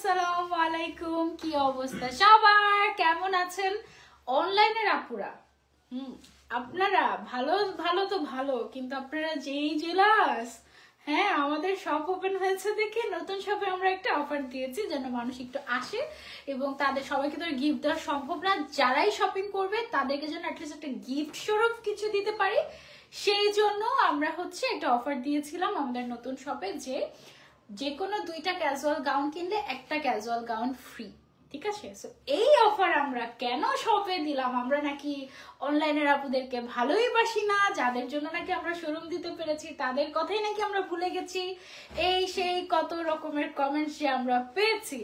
আসসালামু আলাইকুম। কি অবস্থা সবার, কেমন আছেন অনলাইনের আপুরা? আপনারা ভালো ভালো তো ভালো, কিন্তু আপনারা যেই জেলাস। হ্যাঁ, আমাদের শপ ওপেন হয়েছে দেখে নতুন শপে আমরা একটা অফার দিয়েছি যেন মানুষ একটু আসে এবং তাদের সবাইকে তো গিফট দেওয়া সম্ভব না। যারাই শপিং করবে তাদেরকে যেন অ্যাটলিস্ট একটা গিফট স্বরূপ কিছু দিতে পারি, সেই জন্য আমরা একটা অফার দিয়েছিলাম আমাদের নতুন শপে যে কোনো 2টা ক্যাজুয়াল গাউন কিনলে একটা ক্যাজুয়াল গাউন ফ্রি। ঠিক আছে, সো এই অফার আমরা কেন শপে দিলাম? আমরা নাকি অনলাইনের আপুদেরকে ভালোই বাসি না? যাদের জন্য নাকি আমরা শোরুম দিতে পেরেছি তাদের কথাই নাকি আমরা ভুলে গেছি? এই সেই কত রকমের কমেন্টস যে আমরা পেয়েছি।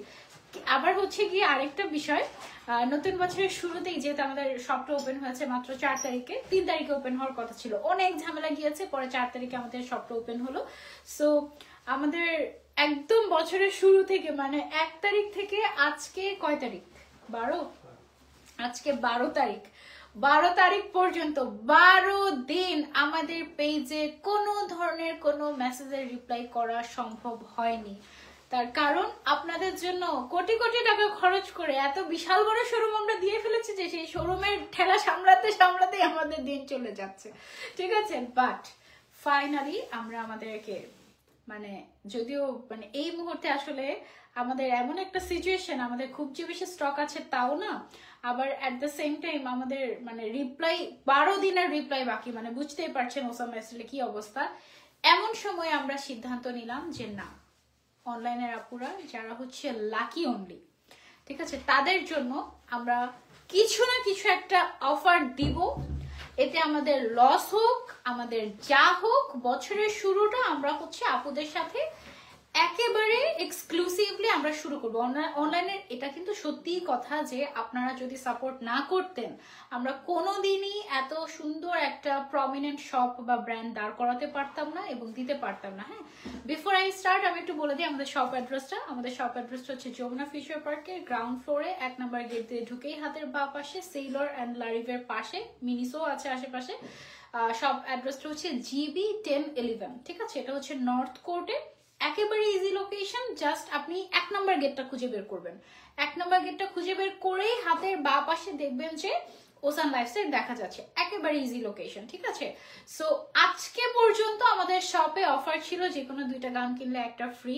আবার গিয়ে আরেকটা বিষয়, নতুন বছরের শুরুতেই যেহেতু আমাদের শপটা ওপেন হয়েছে মাত্র 4 তারিখে, 3 তারিখে ওপেন হওয়ার কথা ছিল, অনেক ঝামেলা গিয়েছে, পরে 4 তারিখে আমাদের শপটা ওপেন হলো। সো আমাদের একদম বছরের শুরু থেকে মানে 1 তারিখ থেকে আজকে কয় তারিখ? 12। আজকে 12 তারিখ। 12 তারিখ পর্যন্ত 12 দিন আমাদের পেজে কোনো ধরনের কোনো মেসেজের রিপ্লাই করা সম্ভব হয়নি। তার কারণ আপনাদের জন্য কোটি কোটি টাকা খরচ করে এত বিশাল বড় শোরুম আমরা দিয়ে ফেলেছি যে সেই শোরুমের ঠেলা সামলাতে সামলাতেই আমাদের দিন চলে যাচ্ছে। ঠিক আছে, বাট ফাইনালি আমরা আমাদেরকে মানে যদিও মানে এই মুহূর্তে আসলে আমাদের এমন একটা সিচুয়েশন, আমাদের খুব যে বেশি স্টক আছে তাও না, আবার অ্যাট দ্য সেম টাইম আমাদের মানে রিপ্লাই 12 দিনের রিপ্লাই বাকি, মানে বুঝতেই পারছেন ওসামা আসলে কি অবস্থা। এমন সময় আমরা সিদ্ধান্ত নিলাম যে না, অনলাইনের আপুরা যারা লাকি অনলি, ঠিক আছে, তাদের জন্য আমরা কিছু না কিছু একটা অফার দিব। এতে আমাদের লস হোক আমাদের যা হোক, বছরের শুরুটা আমরা আপুদের সাথে একেবারে এক্সক্লুসিভলি আমরা শুরু করবো। অনলাইনের এটা কিন্তু সত্যিই কথা যে আপনারা যদি সাপোর্ট না করতেন আমরা কোনোদিনই এত সুন্দর একটা প্রমিনেন্ট শপ বা ব্র্যান্ড দাঁড় করাতে পারতাম না এবং দিতে পারতাম না। হ্যাঁ, বিফোর আই স্টার্ট আমি একটু বলে দিই আমাদের শপ অ্যাড্রেসটা। আমাদের শপ অ্যাড্রেসটা যমুনা ফিশার পার্কের গ্রাউন্ড ফ্লোরে 1 নম্বর গেট দিয়ে ঢুকেই হাতের বাঁ পাশে সেইলর অ্যান্ড লারিভের পাশে, মিনিসো আছে আশেপাশে। শপ অ্যাড্রেসটা জিবি 1011। ঠিক আছে, এটা নর্থ কোর্টে, একেবারে ইজি লোকেশন। জাস্ট আপনি 1 নম্বর গেটটা খুঁজে বের করবেন। 1 নম্বর গেটটা খুঁজে বের করেই হাতের বাঁ পাশে দেখবেন যে ওসান লাইফস্টাইল দেখা যাচ্ছে, একেবারে ইজি লোকেশন। ঠিক আছে, সো আজকে পর্যন্ত আমাদের শপে অফার ছিল যে কোনো 2টা গাউন কিনলে একটা ফ্রি।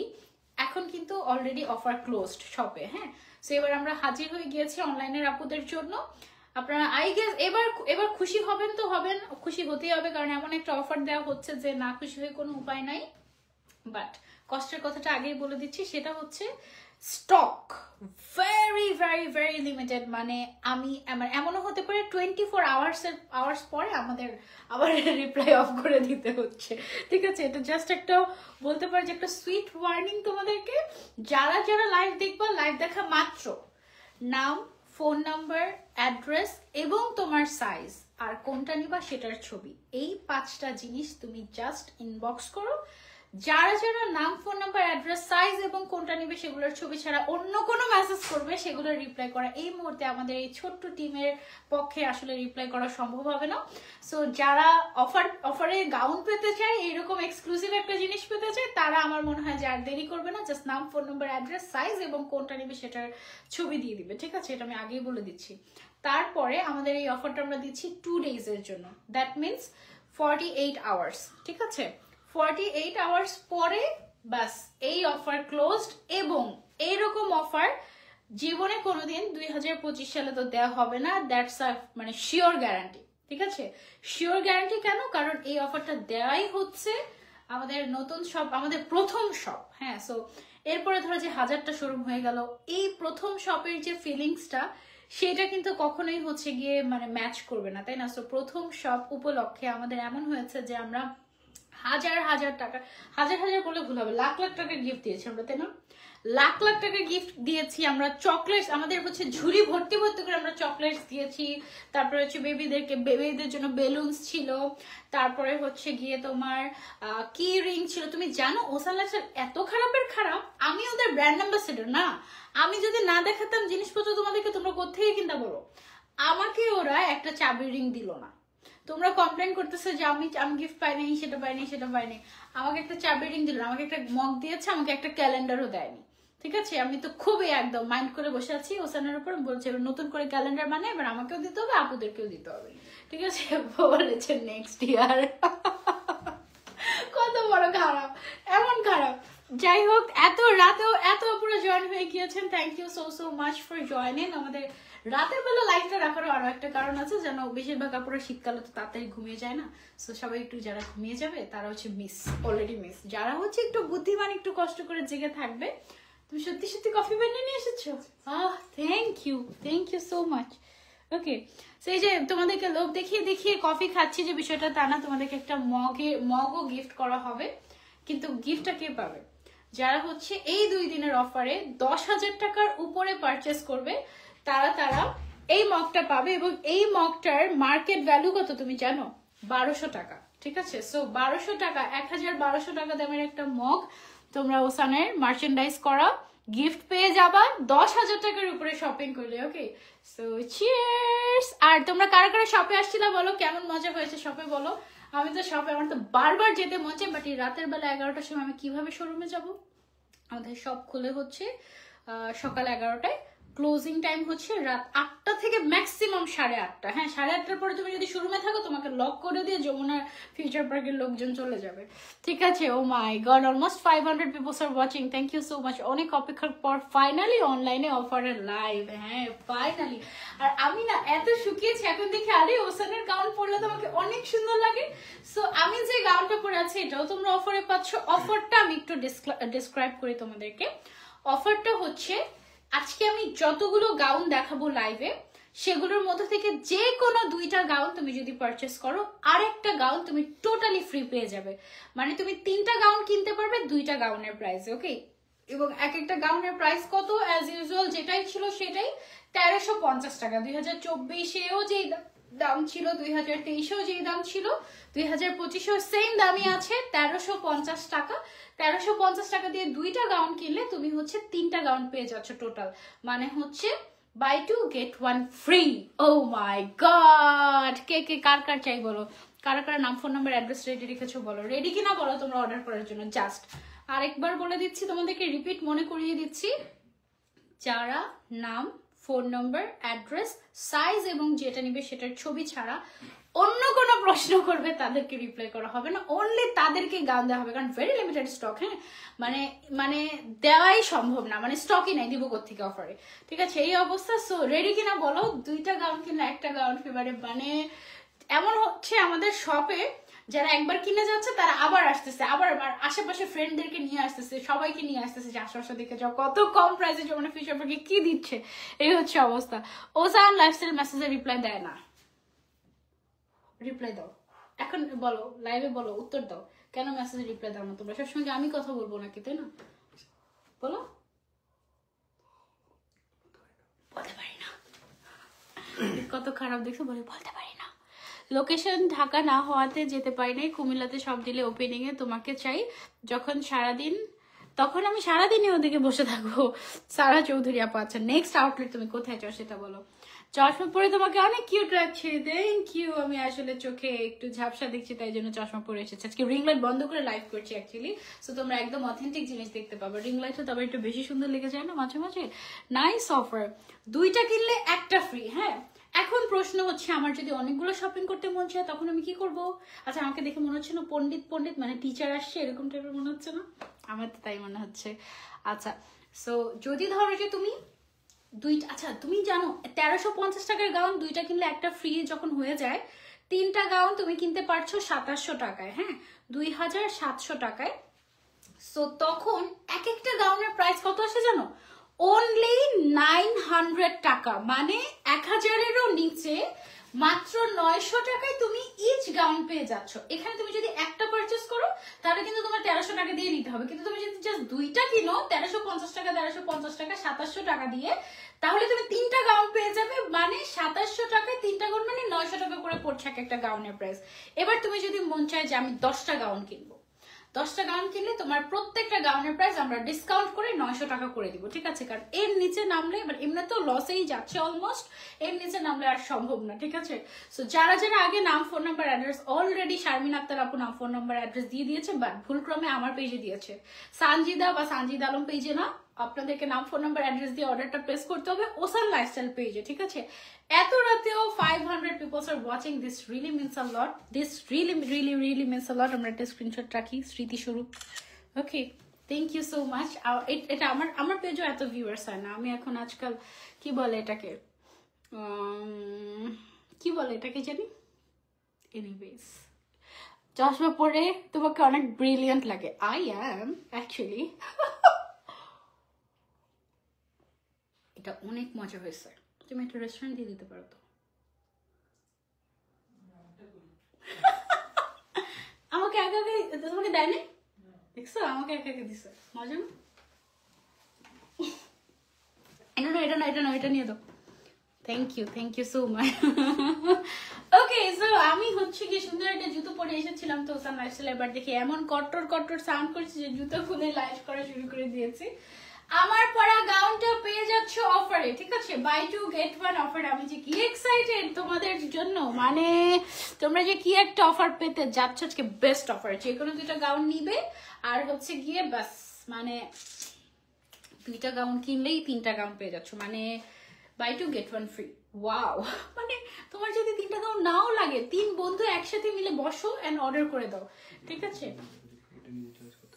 এখন কিন্তু অলরেডি অফার ক্লোজড শপে। হ্যাঁ, সো এবার আমরা হাজির হয়ে গিয়েছি অনলাইনের আপুদের জন্য। আপনারা আই গেস এবার খুশি হবেন তো হবেন, খুশি হতেই হবে, কারণ এমন একটা অফার দেওয়া হচ্ছে যে না খুশি হয়ে কোনো উপায় নাই। বাট কষ্টের কথাটা আগেই বলে দিচ্ছি, সেটা stock very very very limited. মানে আমার এমনও হতে পারে 24 আওয়ার্স পরে আমাদের আবার রিপ্লাই অফ করে দিতে হচ্ছে। ঠিক আছে, এটা জাস্ট একটা বলতে পারি যে একটা সুইট ওয়ার্নিং তোমাদেরকে। যারা যারা লাইভ দেখবা, লাইভ দেখা মাত্র নাম, ফোন নাম্বার, অ্যাড্রেস এবং তোমার সাইজ আর কোনটা নিবা সেটার ছবি, এই 5টা জিনিস তুমি জাস্ট ইনবক্স করো। যারা যারা নাম, ফোন নাম্বার, অ্যাড্রেস, সাইজ এবং কোনটা নিবে সেগুলোর ছবি ছাড়া অন্য কোনো মেসেজ করবে, সেগুলোর রিপ্লাই করা এই মুহূর্তে আমাদের এই ছোট্ট টিমের পক্ষে আসলে রিপ্লাই করা সম্ভব হবে না। সো যারা অফারে গাউন পেতে চায়, এইরকম এক্সক্লুসিভ একটা জিনিস পেতে চায়, তারা আমার মনে হয় যে আর দেরি করবে না, জাস্ট নাম, ফোন নাম্বার, অ্যাড্রেস, সাইজ এবং কোনটা নিবে সেটার ছবি দিয়ে দিবে। ঠিক আছে, এটা আমি আগেই বলে দিচ্ছি। তারপরে আমাদের এই অফারটা আমরা দিচ্ছি 2 ডেজের জন্য, দ্যাট মিনস 48 আওয়ার্স। ঠিক আছে, 48 আওয়ার্স পরে বাস এই অফার ক্লোজড। এবং এইরকম অফার জীবনে কোনোদিন 2025 সালে তো দেওয়া হবে না, দ্যাটস মানে শিওর গ্যারান্টি। ঠিক আছে, শিওর গ্যারান্টি কেন? কারণ এই অফারটা দেওয়াই হচ্ছে আমাদের নতুন শপ, আমাদের প্রথম শপ। হ্যাঁ, সো এরপরে ধরো যে 1000টা শোরুম হয়ে গেল, এই প্রথম শপের যে ফিলিংসটা সেটা কিন্তু কখনোই গিয়ে মানে ম্যাচ করবে না, তাই না? সো প্রথম শপ উপলক্ষে আমাদের এমন হয়েছে যে আমরা হাজার হাজার টাকা, হাজার হাজার বলে ভুল হবে, লাখ লাখ টাকার গিফট দিয়েছি আমরা, তাই না? লাখ লাখ টাকার গিফট দিয়েছি আমরা। চকলেটস আমাদের ঝুড়ি ভর্তি ভর্তি করে আমরা চকলেটস দিয়েছি। তারপরে বেবিদের জন্য বেলুনস ছিল। তারপরে গিয়ে তোমার কি রিং ছিল। তুমি জানো ওসান লাইফস্টাইল এত খারাপের খারাপ, আমি ওদের ব্র্যান্ড অ্যাম্বাসেডর না। আমি যদি না দেখাতাম জিনিসপত্র তোমাদেরকে, তোমরা কোথায় কিনতে বলো, আমাকে ওরা একটা চাবি রিং দিল না। তোমরা কমপ্লেন করতেছো যে আমি গিফট পাই নাই, সেটা পাই নাই, সেটা পাই নাই। আমাকে একটা চাবি রিং দিল, আমাকে একটা মগ দিয়েছে, আমাকে একটা ক্যালেন্ডারও দেয়নি। ঠিক আছে, আমি তো খুবই একদম মাইন্ড করে বসে আছি ওসানের উপর, বলছে এবার নতুন করে ক্যালেন্ডার মানে এবার আমাকেও দিতে হবে, আপুদেরকেও দিতে হবে। ঠিক আছে, বলেছে নেক্সট ইয়ার। কত বড় খারাপ, এমন খারাপ। যাই হোক, এত রাতেও এত পুরো জয়েন হয়ে গিয়েছেন, thank you so so much for joining. আমাদের রাতের বেলা লাইভটা রাখারও আরো একটা কারণ আছে, যেন বেশিরভাগ আপুরা শীতকালে তো তাড়াতাড়ি ঘুমিয়ে যায় না, সো সবাই একটু যারা ঘুমিয়ে যাবে তারা হচ্ছে মিস, অলরেডি মিস। যারা হচ্ছে একটু বুদ্ধিমান, একটু কষ্ট করে জেগে থাকবে। তুমি সত্যি সত্যি কফি বানিয়ে নিয়ে এসেছো? Thank you so much. Okay, সেই যে তোমাদেরকে লোভ দেখিয়ে দেখিয়ে কফি খাচ্ছি যে বিষয়টা তা না, তোমাদেরকে একটা মগও গিফট করা হবে। কিন্তু গিফটটা কে পাবে? যারা হচ্ছে এই 2 দিনের অফারে 10,000 টাকার উপরে পারচেস করবে, তারা এই মগটা পাবে। এবং এই মগটার মার্কেট ভ্যালু কত তুমি জানো? 1200 টাকা। ঠিক আছে, সো 1200 টাকা, 1200 টাকা দামের একটা মগ তোমরা ওসানের মার্চেন্ডাইজ করা গিফট পেয়ে যাবা 10,000 টাকার উপরে শপিং করলে। ওকে, সো চিয়ার্স। আর তোমরা কারা কারা শপে আসছিলা বলো, কেমন মজা হয়েছে শপে বলো। আমি তো শপে, আমার তো বারবার যেতে মন চায়, বাট এই রাতের বেলা 11টার সময় আমি কিভাবে শোরুমে যাব? আমাদের শপ খুলে হচ্ছে সকাল 11টায়, ক্লোজিং টাইম হচ্ছে রাত 8টা থেকে ম্যাক্সিমাম 8:30। হ্যাঁ, 8:30টার পরে তুমি যদি শোরুমে থাকো তোমাকে লক করে দিয়ে যমুনা ফিউচার পার্কের লোকজন চলে যাবে। ঠিক আছে, oh my god, almost 500 peoples are watching, thank you so much. অনেক অপেক্ষার পর ফাইনালি অনলাইনে অফারের লাইভ। হ্যাঁ, ফাইনালি। আর আমি না এত শুকিয়েছি এখন দেখি, আরে ওসানের গাউন পরলে তোমাকে অনেক সুন্দর লাগে। সো আমি যে গাউনটা পরে আছি এটাও তোমরা অফারে পাচ্ছ। অফারটা আমি একটু ডিসক্রাইব করি তোমাদেরকে। অফারটা হচ্ছে, আজকে আমি যতগুলো গাউন দেখাবো লাইভে, সেগুলোর মধ্যে থেকে যে কোনো 2টা গাউন তুমি যদি পারচেস করো, আরেকটা গাউন তুমি টোটালি ফ্রি পেয়ে যাবে। মানে তুমি 3টা গাউন কিনতে পারবে 2টা গাউনের প্রাইসে। ওকে, এবং এক একটা গাউনের প্রাইস কত? অ্যাজ ইউজুয়াল যেটাই ছিল সেটাই, 1350 টাকা। 2024-এও যেই দাম ছিল, 2023-এও যেই দাম ছিল, 2025-এও সেম দামই আছে, 1350 টাকা। 1350 টাকা দিয়ে 2টা গাউন কিনলে তুমি হচ্ছে 3টা গাউন পেয়ে যাচ্ছ টোটাল। মানে হচ্ছে buy 2 get 1 free. Oh my god, কে কে কার কার চাই বলো, কারা কারা নাম, ফোন নাম্বার, অ্যাড্রেস রেডি রেখেছো বলো। রেডি কিনা বলো তোমরা অর্ডার করার জন্য। জাস্ট আরেকবার বলে দিচ্ছি তোমাদেরকে, রিপিট মনে করিয়ে দিচ্ছি, যারা নাম, ফোন নম্বর, অ্যাড্রেস, সাইজ এবং যেটা নিবে সেটার ছবি ছাড়া অন্য কোনো প্রশ্ন করবে তাদেরকে রিপ্লাই করা হবে না, অনলি তাদেরকে গাউন দেওয়া হবে। কারণ ভেরি লিমিটেড স্টক। হ্যাঁ, মানে দেওয়াই সম্ভব না, মানে স্টকই নাই, দিব কোত্থেকে অফারে। ঠিক আছে, এই অবস্থা। সো রেডি কিনা বলো, 2টা গাউন কিনলে একটা গাউন ফেভারে। মানে এমন হচ্ছে আমাদের শপে যারা একবার কিনে যাচ্ছে তারা আবার আসতেছে, আবার আমার আশেপাশে ফ্রেন্ডদেরকে নিয়ে আসতেছে, সবাইকে নিয়ে আসতেছে যে আশেপাশে দেখে যাও কত কম প্রাইসে যমুনা ফিউচার পার্কে কি দিচ্ছে। এই হচ্ছে অবস্থা। ওসান লাইফস্টাইল মেসেজে রিপ্লাই দেয় না। রিপ্লাই দাও এখন, বলো লাইভে, বলো উত্তর দাও, কেন মেসেজে রিপ্লাই দাও না তোমরা? সবসময় আমি কথা বলবো নাকি, তাই না? বলো। বলতে পারি না, কত খারাপ দেখছো, বলে বলতে পারি না। লোকেশন ঢাকা না হওয়াতে যেতে পারি নাই, কুমিল্লাতে সব দিলে ওপেনিং এ তোমাকে চাই যখন সারাদিন, তখন আমি সারাদিনই ওদিকে বসে থাকবো। সারা চৌধুরী আপা, আচ্ছা নেক্সট আউটলেট তুমি কোথায় চাও সেটা বলো। চশমা পরে তোমাকে অনেক কিউট লাগছে, থ্যাংক ইউ। আমি আসলে চোখে একটু ঝাপসা দেখছি তাই জন্য চশমা পরে এসেছি। আজকে রিং লাইট বন্ধ করে লাইভ করছি অ্যাকচুয়ালি, সো তোমরা একদম অথেন্টিক জিনিস দেখতে পাবে। রিং লাইটটা তবে একটু বেশি সুন্দর লেগে যায় না মাঝে মাঝে। নাইস অফার, 2টা কিনলে একটা ফ্রি। হ্যাঁ, এখন প্রশ্ন হচ্ছে, আমার যদি অনেকগুলো শপিং করতে মন চায় তখন আমি কি করব? আচ্ছা, আমাকে দেখে মনে হচ্ছে না পণ্ডিত মানে টিচার আসছে এরকম টাইপের মনে হচ্ছে না? আমার তো তাই মনে হচ্ছে। আচ্ছা, সো যদি ধরো যে তুমি 2টা, আচ্ছা তুমি জানো 1350 টাকার গাউন 2টা কিনলে একটা ফ্রি যখন হয়ে যায়, 3টা গাউন তুমি কিনতে পারছো 2700 টাকায়। হ্যাঁ, 2700 টাকায়। সো তখন এক একটা গাউনের প্রাইস কত আসে জানো? অনলি 900 টাকা। মানে 1000-এরও নিচে মাত্র 900 টাকায় তুমি ইচ গাউন পেয়ে যাচ্ছ। এখানে তুমি যদি একটা পারচেস করো তাহলে কিন্তু তোমার 1300 টাকা দিয়ে নিতে হবে, কিন্তু তুমি যদি জাস্ট 2টা কিনো 1350 টাকা 2700 টাকা দিয়ে, তাহলে তুমি 3টা গাউন পেয়ে যাবে। মানে 2700 টাকায় 3টা গাউন, মানে 900 টাকা করে পড়ছে একটা গাউনের প্রাইস। এবার তুমি যদি মন চায় যে আমি 10টা গাউন কিনবো, 10টা গাউন কিনলে তোমার প্রত্যেকটা গাউনের প্রাইস আমরা ডিসকাউন্ট করে 900 টাকা করে দিব। ঠিক আছে, কারণ এর নিচে নামলে মানে এমনি তো লসেই যাচ্ছে অলমোস্ট, এর নিচে নামলে আর সম্ভব না। ঠিক আছে, সো যারা যারা আগে নাম, phone number, address, already Sharmin Akter আপু নাম, ফোন নাম্বার, অ্যাড্রেস দিয়ে দিয়েছে, বাট ভুলক্রমে আমার পেজে দিয়েছে, সানজিদা বা সানজিদ আলম পেজে না, আপনাদেরকে নাম ফোন নাম্বার অ্যাড্রেস দিয়ে অর্ডারটা প্লেস করতে হবে ওসান লাইফস্টাইল পেজে, ঠিক আছে? এত রাতেও 500 peoples are watching, this really means a lot, this really means a lot. আমরা একটা স্ক্রিনশট রাখি স্মৃতিস্বরূপ। Okay, thank you so much. এটা আমার পেজও এত ভিউয়ার্স হয় না। আমি এখন আজকাল কি বলে এটাকে জানি, এনিওয়েজ চশমা পরে তোমাকে অনেক ব্রিলিয়ান্ট লাগে। I am actually. এটা অনেক মজা হয়েছে, তুমি একটা রেস্টুরেন্ট দিয়ে দিতে পারো তো। আমাকে একা তোমাকে দেয়নি, দেখছো? আমাকে একা দিছে, মজা না? এটা না এটা নিয়ে দাও। Thank you so much. Okay, so আমি হচ্ছে কি সুন্দর একটা জুতো পরে এসেছিলাম তো ওসান লাইফস্টাইল। এবার দেখি এমন কট্টর সাউন্ড করছে যে জুতো খুলে লাইভ করা শুরু করে দিয়েছি। আমার পরা গাউনটা পেয়ে যাচ্ছ অফারে, ঠিক আছে? Buy 2 get 1 offer. আমি যে কি এক্সাইটেড তোমাদের জন্য, মানে তোমরা যে কি একটা অফার পেতে যাচ্ছ আজকে, বেস্ট অফার। যে কোনো 2টা গাউন নিবে আর হচ্ছে গিয়ে বাস, মানে 2টা গাউন কিনলেই 3টা গাউন পেয়ে যাচ্ছ, মানে বাই 2 get 1 ফ্রি। ওয়াও, মানে তোমার যদি 3টা গাউন নাও লাগে, 3 বন্ধু একসাথে মিলে বসো এন্ড অর্ডার করে দাও, ঠিক আছে?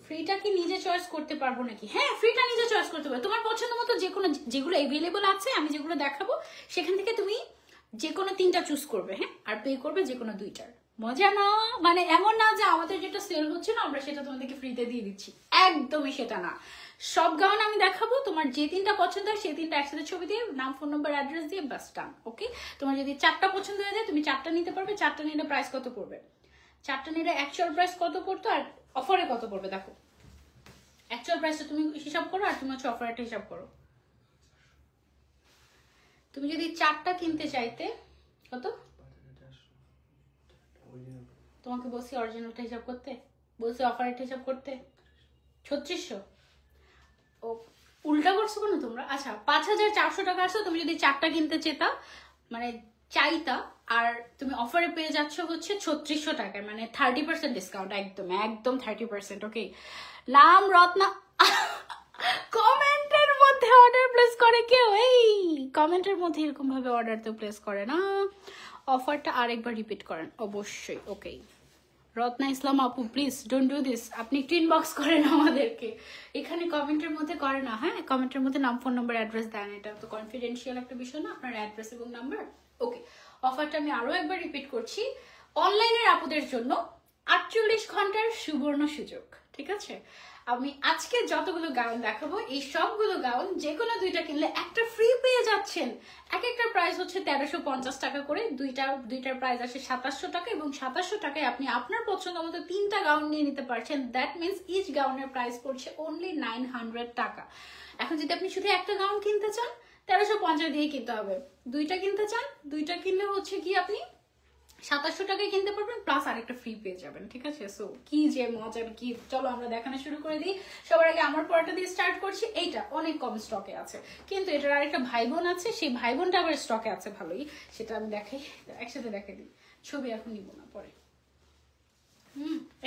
ফ্রিটা কি নিজে চয়েস করতে পারবো নাকি? হ্যাঁ, ফ্রিটা নিজে চয়েস করতে পারো তোমার পছন্দ মতো। যে কোনো যেগুলো অ্যাভেলেবল আছে আমি যেগুলো দেখাবো সেখান থেকে তুমি যে কোনো 3টা চুজ করবে, হ্যাঁ, আর পে করবে যে কোনো 2টার। মজা না? মানে এমন না যে আমাদের যেটা সেল হচ্ছে না আমরা সেটা তোমাদেরকে ফ্রিতে দিয়ে দিচ্ছি, একদমই সেটা না। সব গাউন আমি দেখাবো, তোমার যে 3টা পছন্দ হয় সেই 3টা একসাথে ছবি দিয়ে নাম ফোন নাম্বার অ্যাড্রেস দিয়ে বাস ডান। ওকে, তোমার যদি 4টা পছন্দ হয়ে যায় তুমি 4টা নিতে পারবে। 4টা নিলে প্রাইস কত পড়বে? 4টা নিলে অ্যাকচুয়াল প্রাইস কত পড়তো আর অফারে কত পড়বে দেখো। অ্যাকচুয়াল প্রাইসটা তুমি হিসাব করো আর তুমি হচ্ছে অফারটা হিসাব করো। তুমি যদি 4টা কিনতে চাইতে কত? তোমাকে বলছি অরিজিনালটা হিসাব করতে, বলছি অফারটা হিসাব করতে। 3600। ও উল্টা করছো কেন তোমরা? আচ্ছা, 5400 টাকা আসতো তুমি যদি 4টা কিনতে চেতা, মানে চাইতা, আর তুমি অফারে পেয়ে যাচ্ছ হচ্ছে 3600 টাকায়, মানে 30% ডিসকাউন্ট, একদম 30%। ওকে, নাম রত্না। কমেন্টের মধ্যে অর্ডার প্লেস করে কেউ? এই কমেন্টের মধ্যে এরকম ভাবে অর্ডার তো প্লেস করে না। অফারটা আরেকবার রিপিট করেন অবশ্যই। ওকে, রত্না ইসলাম আপু প্লিজ ডোন্ট ডু দিস। আপনি একটু ইনবক্স করেন আমাদেরকে, এখানে কমেন্টের মধ্যে করে না। হ্যাঁ, কমেন্টের মধ্যে নাম ফোন নাম্বার অ্যাড্রেস দেন, এটা তো কনফিডেন্সিয়াল একটা বিষয় না, আপনার অ্যাড্রেস এবং নাম্বার। ওকে, অফারটা আমি আরো একবার রিপিট করছি, অনলাইনের আপুদের জন্য 48 ঘন্টার সুবর্ণ সুযোগ, ঠিক আছে? আমি আজকে যতগুলো গাউন দেখাবো এই সবগুলো গাউন যে কোনো 2টা কিনলে একটা ফ্রি পেয়ে যাচ্ছেন। এক একটা প্রাইস হচ্ছে 1350 টাকা করে, দুইটার প্রাইস আসে 2700 টাকা, এবং 2700 টাকায় আপনি আপনার পছন্দ মতো 3টা গাউন নিয়ে নিতে পারছেন। দ্যাট মিনস ইচ গাউনের প্রাইস পড়ছে অনলি 900 টাকা। এখন যদি আপনি শুধু একটা গাউন কিনতে চান 1350 দিয়ে কিনতে হবে। 2টা কিনতে চান, 2টা কিনলে হচ্ছে কি আপনি 2700 টাকায় কিনতে পারবেন, প্লাস আরেকটা ফ্রি পেয়ে যাবেন, ঠিক আছে? সো কি যে মজার কি, চলো আমরা দেখানো শুরু করে দিই। সবার আগে আমার পড়াটা দিয়ে স্টার্ট করছি। এইটা অনেক কম স্টকে আছে, কিন্তু এটার আরেকটা ভাই বোন আছে, সেই ভাই বোনটা আবার স্টকে আছে ভালোই, সেটা আমি দেখাই, একসাথে দেখাই দিই। ছবি এখন নিব না, পরে।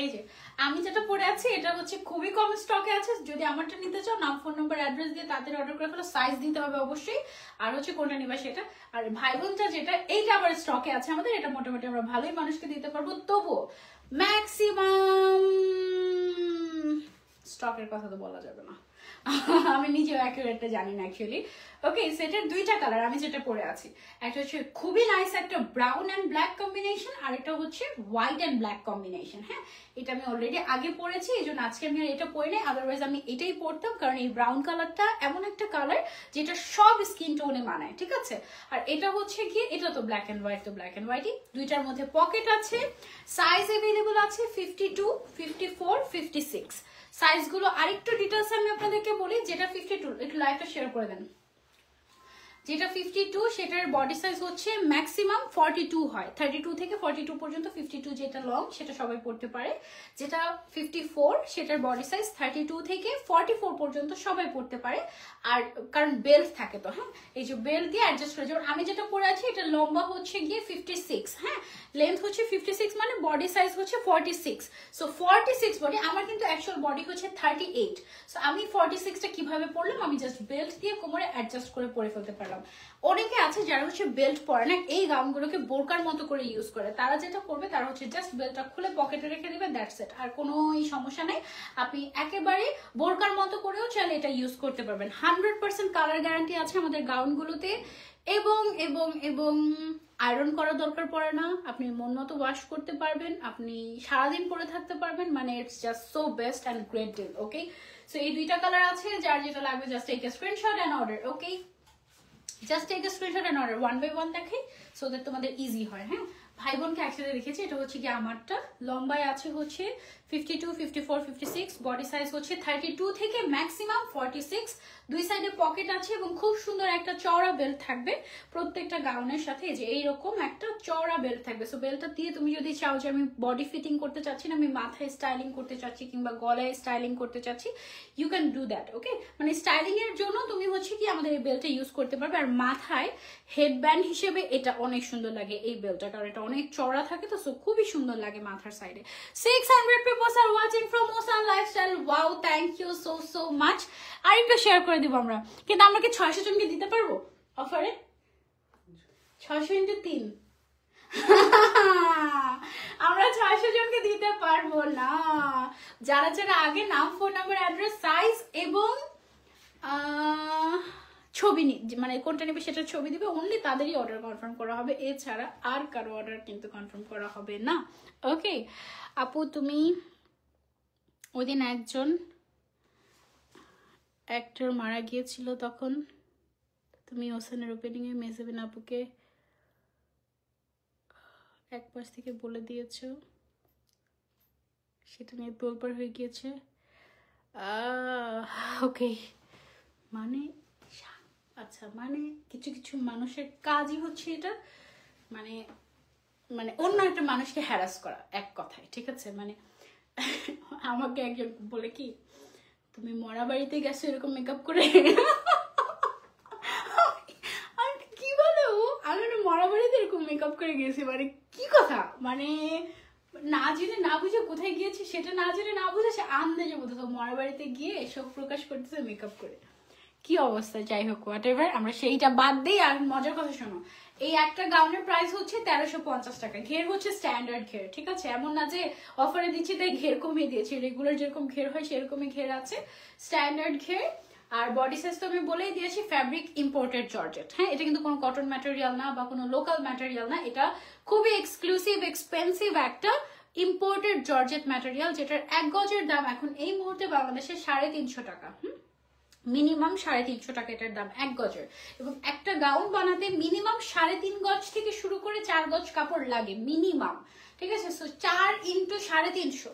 এই যে আমি যেটা পরে আছি এটা হচ্ছে খুবই কম স্টকে আছে। যদি আমারটা নিতে চাও নাম ফোন নাম্বার অ্যাড্রেস দিয়ে তাদের অর্ডার করে ফেলো, সাইজ দিতে হবে অবশ্যই, আর হচ্ছে কোনটা নিবা সেটা। আর ভাই বোনটা যেটা এইটা আবার স্টকে আছে আমাদের, এটা মোটামুটি আমরা ভালোই মানুষকে দিতে পারবো, তবুও ম্যাক্সিমাম স্টকের কথা তো বলা যাবে না, আমি নিজেও অ্যাকুরেটটা জানি না অ্যাকচুয়ালি। ওকে, সেটার 2টা কালার আমি যেটা পরে আছি, একটা হচ্ছে খুবই নাইস একটা ব্রাউন অ্যান্ড ব্ল্যাক কম্বিনেশন, আর এটা হচ্ছে হোয়াইট অ্যান্ড ব্ল্যাক কম্বিনেশন। হ্যাঁ, এটা আমি অলরেডি আগে পরেছি, এই জন্য আজকে আমি এটা পরে নেই, আদারওয়াইজ আমি এটাই পরতাম, কারণ এই ব্রাউন কালারটা এমন একটা কালার যেটা সব স্কিন টোনে মানায়, ঠিক আছে? আর এটা হচ্ছে গিয়ে এটা তো ব্ল্যাক অ্যান্ড হোয়াইট, তো ব্ল্যাক অ্যান্ড হোয়াইটই। 2টার মধ্যে পকেট আছে, সাইজ অ্যাভেলেবল আছে 52, 54, 56। সাইজগুলো আরেকটু ডিটেলস আমি আপনাদেরকে বলি, যেটা 52 একটু লাইভটা শেয়ার করে দেন। যেটা 52 সেটার বডি সাইজ হচ্ছে ম্যাক্সিমাম 42 হয়, 32 থেকে 42 পর্যন্ত 52 যেটা লং সেটা সবাই পড়তে পারে। যেটা 54 সেটার বডি সাইজ 32 থেকে 44 পর্যন্ত সবাই পড়তে পারে। আর কারণ বেল্ট থাকে তো, হ্যাঁ এই যে বেল্ট দিয়ে অ্যাডজাস্ট করে, যেমন আমি যেটা পরে আছি এটা লম্বা হচ্ছে গিয়ে 56, হ্যাঁ লেন্থ হচ্ছে 56, মানে বডি সাইজ হচ্ছে 46। সো 46 বডি, আমার কিন্তু অ্যাকচুয়াল বডি হচ্ছে 38। সো আমি 46টা কিভাবে পরলাম, আমি জাস্ট বেল্ট দিয়ে কোমরে অ্যাডজাস্ট করে পরে ফেলতে পারলাম। অনেকে আছে যারা হচ্ছে বেল্ট পরে না, এই গাউনগুলোকে বোরকার মতো করে ইউজ করে, তারা যেটা করবে তারা হচ্ছে জাস্ট বেল্টটা খুলে পকেটে রেখে দিবে, দ্যাটস ইট, আর কোনো সমস্যা নেই। আপনি একেবারে বোরকার মতো করেও চাইলে এটা ইউজ করতে পারবেন। 100% কালার গ্যারান্টি আছে আমাদের গাউনগুলোতে, এবং এবং এবং আয়রন করার দরকার পড়ে না, আপনি মন মতো ওয়াশ করতে পারবেন, আপনি সারাদিন পরে থাকতে পারবেন, মানে it's just so best and great deal. Okay, so এই দুইটা কালার আছে, যার যেটা লাগবে just take a screenshot and order. Okay, just take a screenshot and order, 1 by 1 দেখাই সো দ্যাট তোমাদের ইজি হয়। হ্যাঁ, ভাই বোনকে একসাথে রেখেছি। এটা হচ্ছে কি আমারটা, লম্বায় আছে হচ্ছে 52, 54, 56, বডি সাইজ হচ্ছে 32 থেকে ম্যাক্সিমাম 46, দুই সাইডে পকেট আছে এবং খুব সুন্দর একটা চওড়া বেল্ট থাকবে প্রত্যেকটা গাউনের সাথে, যে এইরকম একটা চওড়া বেল্ট থাকবে। সো বেল্টটা দিয়ে তুমি যদি চাও যে আমি বডি ফিটিং করতে চাচ্ছি না, আমি মাথায় স্টাইলিং করতে চাচ্ছি কিংবা গলায় স্টাইলিং করতে চাচ্ছি, ইউ ক্যান ডু দ্যাট। ওকে, মানে স্টাইলিং এর জন্য তুমি হচ্ছে কি আমাদের এই বেল্টটা ইউজ করতে পারবে। আর মাথায় হেডব্যান্ড হিসেবে এটা অনেক সুন্দর লাগে এই বেল্টটা, কারণ এটা অনেক চওড়া থাকে তো, সো খুবই সুন্দর লাগে মাথার সাইডে। 600 people are watching from Mosan Lifestyle. Wow, thank you so much. আর একটু শেয়ার করে দিব আমরা, কিন্তু আমরা কি 600 জনকে দিতে পারবো অফারে? 600 into 3 আমরা 600 জনকে দিতে পারবো না। যারা যারা আগে নাম, ফোন নাম্বার, অ্যাড্রেস, সাইজ এবং ছবি মানে কোনটা নেবে সেটা ছবি দিবে, অনলি তাদেরই অর্ডার কনফার্ম করা হবে, এছাড়া আর কারো অর্ডার কিন্তু কনফার্ম করা হবে না। ওকে আপু, তুমি ওই দিন একজন অ্যাক্টর মারা গিয়েছিল, তখন তুমি ওসানের ওপেনিং এ মেজেবিন আপুকে এক পাশ থেকে বলে দিয়েছো, সেটা নিয়ে তোলপাড় হয়ে গিয়েছে। ওকে, মানে আচ্ছা, মানে কিছু কিছু মানুষের কাজই হচ্ছে এটা, মানে মানে অন্য একটা মানুষকে হ্যারাস করা, এক কথায়, ঠিক আছে। মানে আমাকে একজন বলে কি, তুমি মরা বাড়িতে গেছো এরকম মেকআপ করে। কি বলো, আমি মরা বাড়িতে এরকম মেকআপ করে গেছি, মানে কি কথা, মানে না জেনে না বুঝে কোথায় গিয়েছি সেটা না জেনে না বুঝে সে আন্দাজে বলতো মরা বাড়িতে গিয়ে এসব প্রকাশ করতেছে মেকআপ করে, কি অবস্থা। যাই হোক, হোয়াট এভার, আমরা সেইটা বাদ দিই। আর মজার কথা শোনো, এই একটা গাউনের প্রাইস হচ্ছে 1350 টাকা, ঘের হচ্ছে স্ট্যান্ডার্ড ঘের, ঠিক আছে, এমন না যে অফারে দিচ্ছি তাই ঘের কমিয়ে দিয়েছি, রেগুলার যেরকম ঘের হয় সেরকমই ঘের আছে, স্ট্যান্ডার্ড ঘের। আর বডি সাইজ তো আমি বলেই দিয়েছি, ফ্যাব্রিক ইম্পোর্টেড জর্জেট, হ্যাঁ এটা কিন্তু কোনো কটন ম্যাটেরিয়াল না বা কোনো লোকাল ম্যাটেরিয়াল না, এটা খুবই এক্সক্লুসিভ এক্সপেন্সিভ একটা ইম্পোর্টেড জর্জেট ম্যাটেরিয়াল, যেটার 1 গজের দাম এখন এই মুহূর্তে বাংলাদেশে 350 টাকা, মিনিমাম 350 টাকা এটার দাম 1 গজের। এবং একটা গাউন বানাতে মিনিমাম 3.5 গজ থেকে শুরু করে 4 গজ কাপড় লাগে মিনিমাম, ঠিক আছে। সো 4 × 350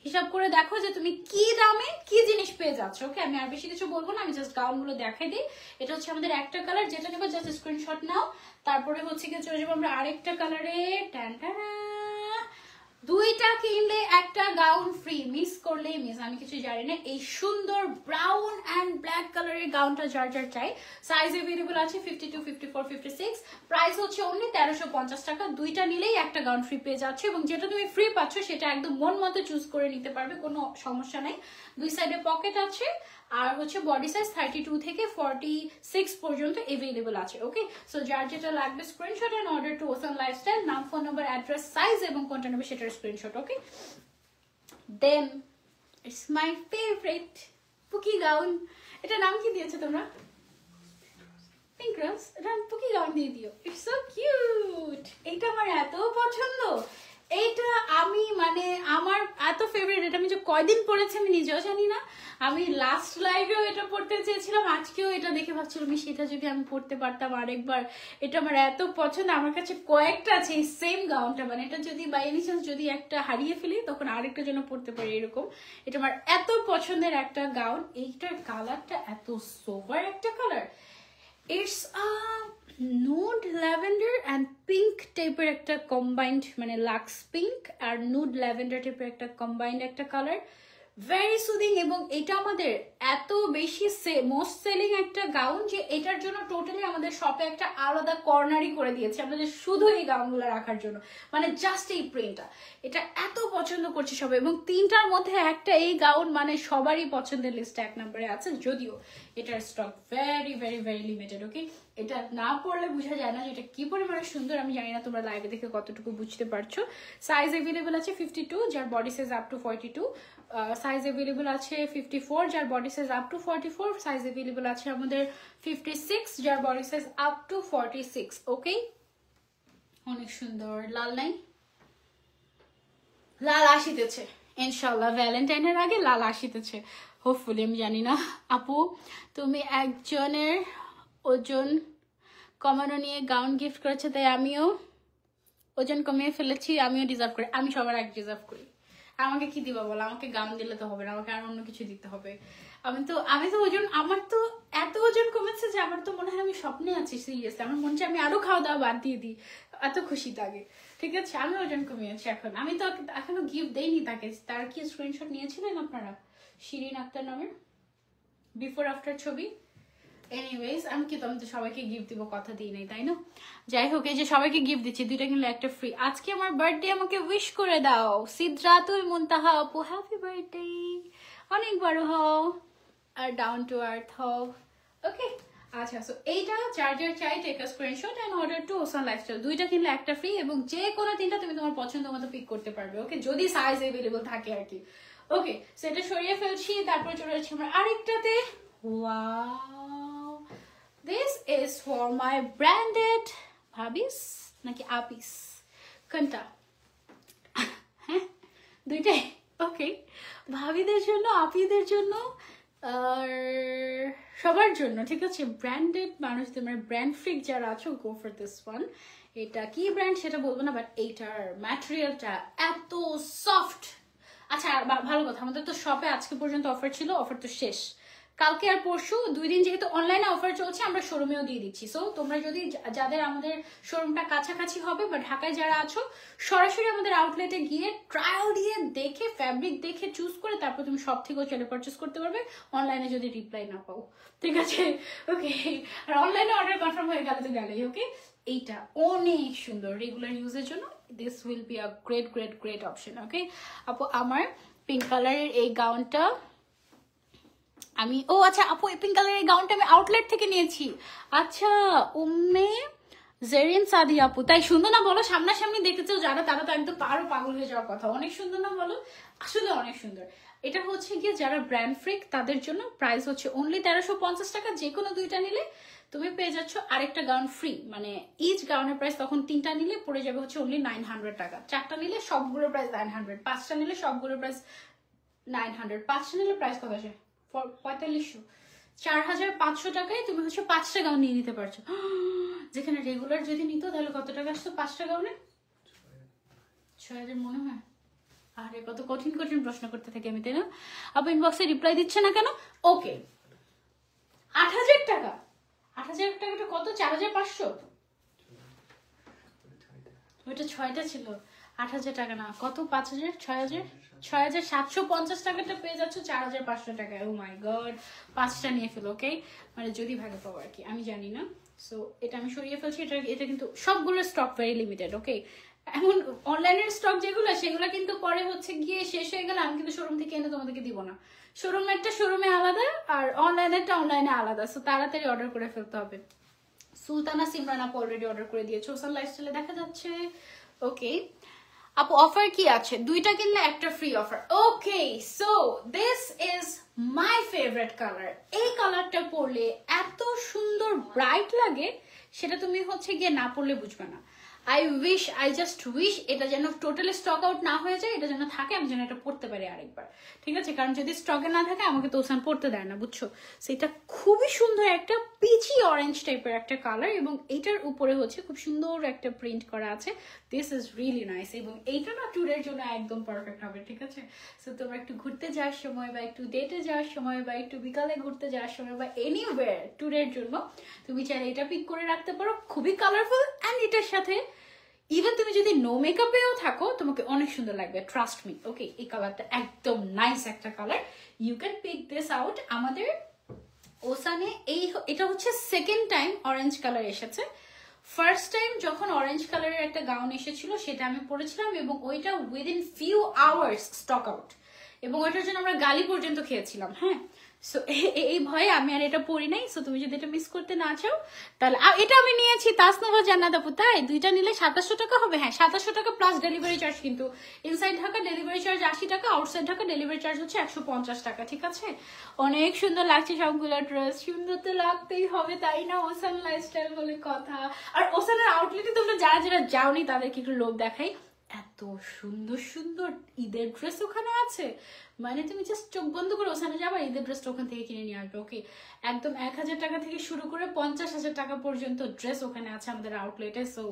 হিসাব করে দেখো যে তুমি কি দামে কি জিনিস পেয়ে যাচ্ছ। ওকে, আমি আর বেশি কিছু বলবো না, আমি জাস্ট গাউনগুলো দেখাই দিই। এটা হচ্ছে আমাদের একটা কালার, যেটা নেবো জাস্ট স্ক্রিনশট নাও। তারপরে হচ্ছে কি চলে যাবো আমরা আরেকটা কালারে, দুইটা কিনলে একটা গাউন ফ্রি, মিস করলেই মিস, আমি কিছু জানি না। এই সুন্দর ব্রাউন অ্যান্ড ব্ল্যাক কালারের গাউনটা যার যার চাই, সাইজ অ্যাভেলেবল আছে 52, 54, 56, প্রাইস হচ্ছে অনলি 1350 টাকা। দুইটা নিলেই একটা গাউন ফ্রি পেয়ে যাচ্ছে, এবং যেটা তুমি ফ্রি পাচ্ছ সেটা একদম মন মতো চুজ করে নিতে পারবে, কোনো সমস্যা নাই। দুই সাইডে পকেট আছে, আর হচ্ছে বডি সাইজ 32 থেকে 46 পর্যন্ত অ্যাভেলেবল আছে। ওকে, সো যার যেটা লাগবে screenshot and order to Ocean Lifestyle, নাম, ফোন নাম্বার, অ্যাড্রেস, সাইজ এবং কোনটা নেবে সেটার screenshot. Okay, then it's my favourite pookie gown. এটা নাম কি দিয়েছো তোমরা? Pink rose. এটা পুকি গাউন দিয়ে দিও, ইটস সো কিউট। এটা আমার এত পছন্দ, এইটা আমি মানে আমার এত ফেভারিট, এটা আমি যে কয়দিন পরেছি আমি নিজেও জানি না। আমি লাস্ট লাইভেও এটা পড়তে চেয়েছিলাম, আজকেও এটা দেখে ভাবছিলাম সেটা যদি আমি পড়তে পারতাম আরেকবার। এটা আমার এত পছন্দ, আমার কাছে কয়েকটা আছে এই সেম গাউনটা, মানে এটা যদি বাই এনি চান্স যদি একটা হারিয়ে ফেলি তখন আরেকটা জন্য পড়তে পারি এরকম। এটা আমার এত পছন্দের একটা গাউন, এইটার কালারটা এত সোবার একটা colour, it's nude lavender and pink টাইপের একটা কম্বাইন্ড, মানে লাক্স পিঙ্ক আর নুড ল্যাভেন্ডার টাইপের একটা কম্বাইন্ড একটা কালার, ভেরি সুদিং। এবং এটা আমাদের এত বেশি মোস্ট সেলিং একটা গাউন যে এটার জন্য টোটালি আমাদের শপে একটা আলাদা কর্নারই করে দিয়েছে আমাদের শুধু এই গাউনগুলো রাখার জন্য, মানে জাস্ট এই প্রিন্টটা। এটা এত পছন্দ করছে সবাই, এবং তিনটার মধ্যে একটা এই গাউন মানে সবারই পছন্দের লিস্টে 1 নম্বরে আছে, যদিও এটার stock very very very limited. Okay, এটা না পড়লে বোঝা যায় না যে এটা কি পরিমাণে সুন্দর। আমি জানি না তোমরা লাইভে দেখে কতটুকু বুঝতে পারছো। সাইজ অ্যাভেলেবল আছে 52, যার body size up to 42। Size available আছে 54, যার body size up to 44। Size available আছে আমাদের 56, যার বডি সাইজ আপ টু 46। ওকে, অনেক সুন্দর। লাল নাই, লাল আসিতেছে ইনশাল্লাহ, ভ্যালেন্টাইনের আগে লাল আসিতেছে হোপফুলি। আমি জানি না আপু, তুমি একজনের ওজন কমানো নিয়ে গাউন গিফট করেছে, তাই আমিও ওজন কমিয়ে ফেলেছি, আমিও ডিজার্ভ করি। আমি সবার আগে ডিজার্ভ করি। আমাকে কি দিবা বলো? আমাকে গাউন দিলে তো হবে না, আমাকে আর অন্য কিছু দিতে হবে। আমি তো ওজন, আমার তো এত ওজন কমেছে যে আমার তো মনে হয় আমি স্বপ্নে আছি। সিরিয়াসলি আমার মনে হচ্ছে আমি আরো খাওয়া দাওয়া বাদ দিয়ে দিই, এত খুশি থাকে। ঠিক আছে, আমি ওজন কমিয়েছি এখন। আমি তো এখনো গিফট দেইনি তাকে। তার কি স্ক্রিনশট নিয়েছিলেন আপনারা? শিরিন আক্তার নামের বিফোর আফটার ছবি। এনিওয়েজ, আমি তো সবাইকে গিফট দিব, কথা দিই নাই, তাই না? যাই হোক, এই যে সবাইকে গিফট দিচ্ছি, 2টা কিনলে একটা ফ্রি। আজকে আমার বার্থডে, আমাকে উইশ করে দাও। সিদরাতুল মুনতাহা আপু, হ্যাপি বার্থডে, অনেক বড় হও আর ডাউন টু আর্থ হও। ওকে, আচ্ছা, সো এইটা চার্জার চাই, take a screenshot and order to Ocean Lifestyle. 2টা কিনলে একটা ফ্রি, এবং যে কোনো 3টা তুমি তোমার পছন্দ মতো পিক করতে পারবে। ওকে, যদি সাইজ অ্যাভেলেবল থাকে আর কি। ওকে, সেটা সরিয়ে ফেলছি, তারপর চলে যাচ্ছি আমরা আরেকটাতে। Wow, this is for my branded ভাবিস নাকি আপিস কোনটা? হ্যাঁ, দুইটাই। ওকে, ভাবিদের জন্য, আপিদের জন্য, আর সবার জন্য। ঠিক আছে, ব্র্যান্ডেড মানুষদের, মানে ব্র্যান্ড ফ্রিক যারা আছো, গো ফর দিস ওয়ান। এটা কি ব্র্যান্ড সেটা বলবো না, বাট এইটার ম্যাটেরিয়ালটা এত সফট। আচ্ছা, ভালো কথা, আমাদের তো শপে আজকে পর্যন্ত অফার ছিল, অফার তো শেষ। কালকে আর পরশু 2 দিন যেহেতু অনলাইনে অফার চলছে, আমরা শোরুমেও দিয়ে দিচ্ছি। সো তোমরা যদি যাদের আমাদের শোরুমটা কাছাকাছি হবে বা ঢাকায় যারা আছো, সরাসরি আমাদের আউটলেটে গিয়ে ট্রায়াল দিয়ে দেখে, ফ্যাব্রিক দেখে চুজ করে তারপর তুমি সব থেকেও চলে পারচেস করতে পারবে, অনলাইনে যদি রিপ্লাই না পাও। ঠিক আছে, ওকে। আর অনলাইনে অর্ডার কনফার্ম হয়ে গেলে তো গেলেই। ওকে, এইটা অনেক সুন্দর রেগুলার ইউজের জন্য। This will be a great great great option. Okay আপু, আমার পিঙ্ক কালারের এই গাউনটা আমি, ও আচ্ছা আপু, এই পিঙ্ক কালারের গাউনটা আমি আউটলেট থেকে নিয়েছি। আচ্ছা, উম্মে জেরিন সাদি আপু, তাই সুন্দর না বলো? সামনাসামনি দেখেছো যারা, তারা তো একদম আরো পাগল হয়ে যাওয়ার কথা। অনেক সুন্দর না বলো? আসলে অনেক সুন্দর। এটা হচ্ছে গিয়ে যারা ব্র্যান্ড ফ্রিক তাদের জন্য। প্রাইস হচ্ছে অনলি 1350 টাকা। যে কোনো 2টা নিলে তুমি পেয়ে যাচ্ছ আরেকটা গাউন ফ্রি, মানে ইচ গাউনের প্রাইস তখন 3টা নিলে পড়ে যাবে হচ্ছে অনলি 900 টাকা। 4টা নিলে সবগুলোর প্রাইস 900, 5টা নিলে সবগুলোর প্রাইস 900, 5টা নিলে প্রাইস কত আসে? 4500। 4500 টাকায় তুমি হচ্ছে 5টা গাউন নিয়ে নিতে পারছো। যেখানে রেগুলার যদি নিত তাহলে কত টাকা আসতো 5টা গাউনে? 6000 মনে হয়। আরে কত কঠিন কঠিন প্রশ্ন করতে থাকি আমি, তাই না? আপু ইনবক্সে রিপ্লাই দিচ্ছে না কেন? ওকে, 8000 টাকা। 8000 টাকাটা কত? 4500। ওইটা 6টা ছিল। 8000 টাকা না, কত? 5000, 6000, 6750 টাকাটা পেয়ে যাচ্ছ 4500 টাকায়। ও মাই গড, 5টা নিয়ে ফেলো। ওকে, মানে যদি ভাগে পাবো আর কি, আমি জানি না। সো এটা আমি সরিয়ে ফেলছি। এটা কিন্তু সবগুলো স্টক ভেরি লিমিটেড। ওকে, এমন অনলাইনের স্টক যেগুলো, সেগুলো কিন্তু পরে হচ্ছে গিয়ে শেষ হয়ে গেলে আমি কিন্তু শোরুম থেকে এনে তোমাদেরকে দিব না। শোরুমেরটা শোরুমে আলাদা আর অনলাইনেরটা অনলাইনে আলাদা। সো তাড়াতাড়ি অর্ডার করে ফেলতে হবে। সুলতানা সিমরান আপু অলরেডি অর্ডার করে দিয়েছে, ওসান লাইফস্টাইলে দেখা যাচ্ছে। ওকে আপু, অফার কি আছে? 2টা কিনলে একটা free offer. Okay, so this is my favourite colour. এই কালারটা পরলে এত সুন্দর ব্রাইট লাগে, সেটা তুমি হচ্ছে গিয়ে না পরলে বুঝবে না। আই জাস্ট উইশ এটা যেন টোটালি স্টক আউট না হয়ে যায়, এটা যেন থাকে, আমি যেন এটা পড়তে পারি আরেকবার, ঠিক আছে? কারণ যদি স্টকে না থাকে আমাকে তো ওসান পড়তে দেয় না, বুঝছো? সেটা খুবই সুন্দর একটা পিচি অরেঞ্জ টাইপের একটা কালার, এবং এইটার উপরে হচ্ছে খুব সুন্দর একটা প্রিন্ট করা আছে। দিস ইজ রিয়েলি নাইস, এবং এইটা না ট্যুরের জন্য একদম পারফেক্ট হবে, ঠিক আছে? সো তোমরা একটু ঘুরতে যাওয়ার সময় বা একটু ডেটে যাওয়ার সময় বা একটু বিকালে ঘুরতে যাওয়ার সময় বা এনিওয়্যার ট্যুরের জন্য তুমি চাইলে এটা পিক করে রাখতে পারো। খুবই কালারফুল, অ্যান্ড এটার সাথে ইভেন তুমি যদি নো মেকআপেও থাকো তোমাকে অনেক সুন্দর লাগবে, ট্রাস্ট মি। ওকে, এই কালারটা একদম নাইস একটা colour, you can pick this out. আমাদের ওসানে এটা হচ্ছে সেকেন্ড টাইম অরেঞ্জ কালার এসেছে। ফার্স্ট টাইম যখন অরেঞ্জ কালারের একটা গাউন এসেছিল সেটা আমি পরেছিলাম, এবং ওইটা within few hours stock out, এবং ওইটার জন্য আমরা গালি পর্যন্ত খেয়েছিলাম। হ্যাঁ, সো এই ভয়ে আমি আর এটা পরি নাই। সো তুমি যদি এটা মিস করতে না চাও তাহলে এটা আমি নিয়েছি তাসনভা জান্নাত আপু, তাই দুইটা নিলে 2700 টাকা হবে। হ্যাঁ, 2700 টাকা প্লাস ডেলিভারি চার্জ, কিন্তু ইনসাইড ঢাকা ডেলিভারি চার্জ 80 টাকা, আউটসাইড ঢাকা ডেলিভারি চার্জ হচ্ছে 150 টাকা, ঠিক আছে? অনেক সুন্দর লাগছে সবগুলো ড্রেস, সুন্দর তো লাগতেই হবে, তাই না? ওসান লাইফস্টাইল বলে কথা। আর ওসানের আউটলেটে তোমরা যারা যারা যাওনি তাদেরকে একটু লোভ দেখাই, এত সুন্দর সুন্দর ঈদের ড্রেস ওখানে আছে, মানে তুমি জাস্ট চোখ বন্ধ করে ওখানে যাবে, ঈদের ড্রেসটা ওখান থেকে কিনে নিয়ে আসবে। ওকে, একদম 1000 টাকা থেকে শুরু করে 50,000 টাকা পর্যন্ত ড্রেস ওখানে আছে আমাদের আউটলেটে। So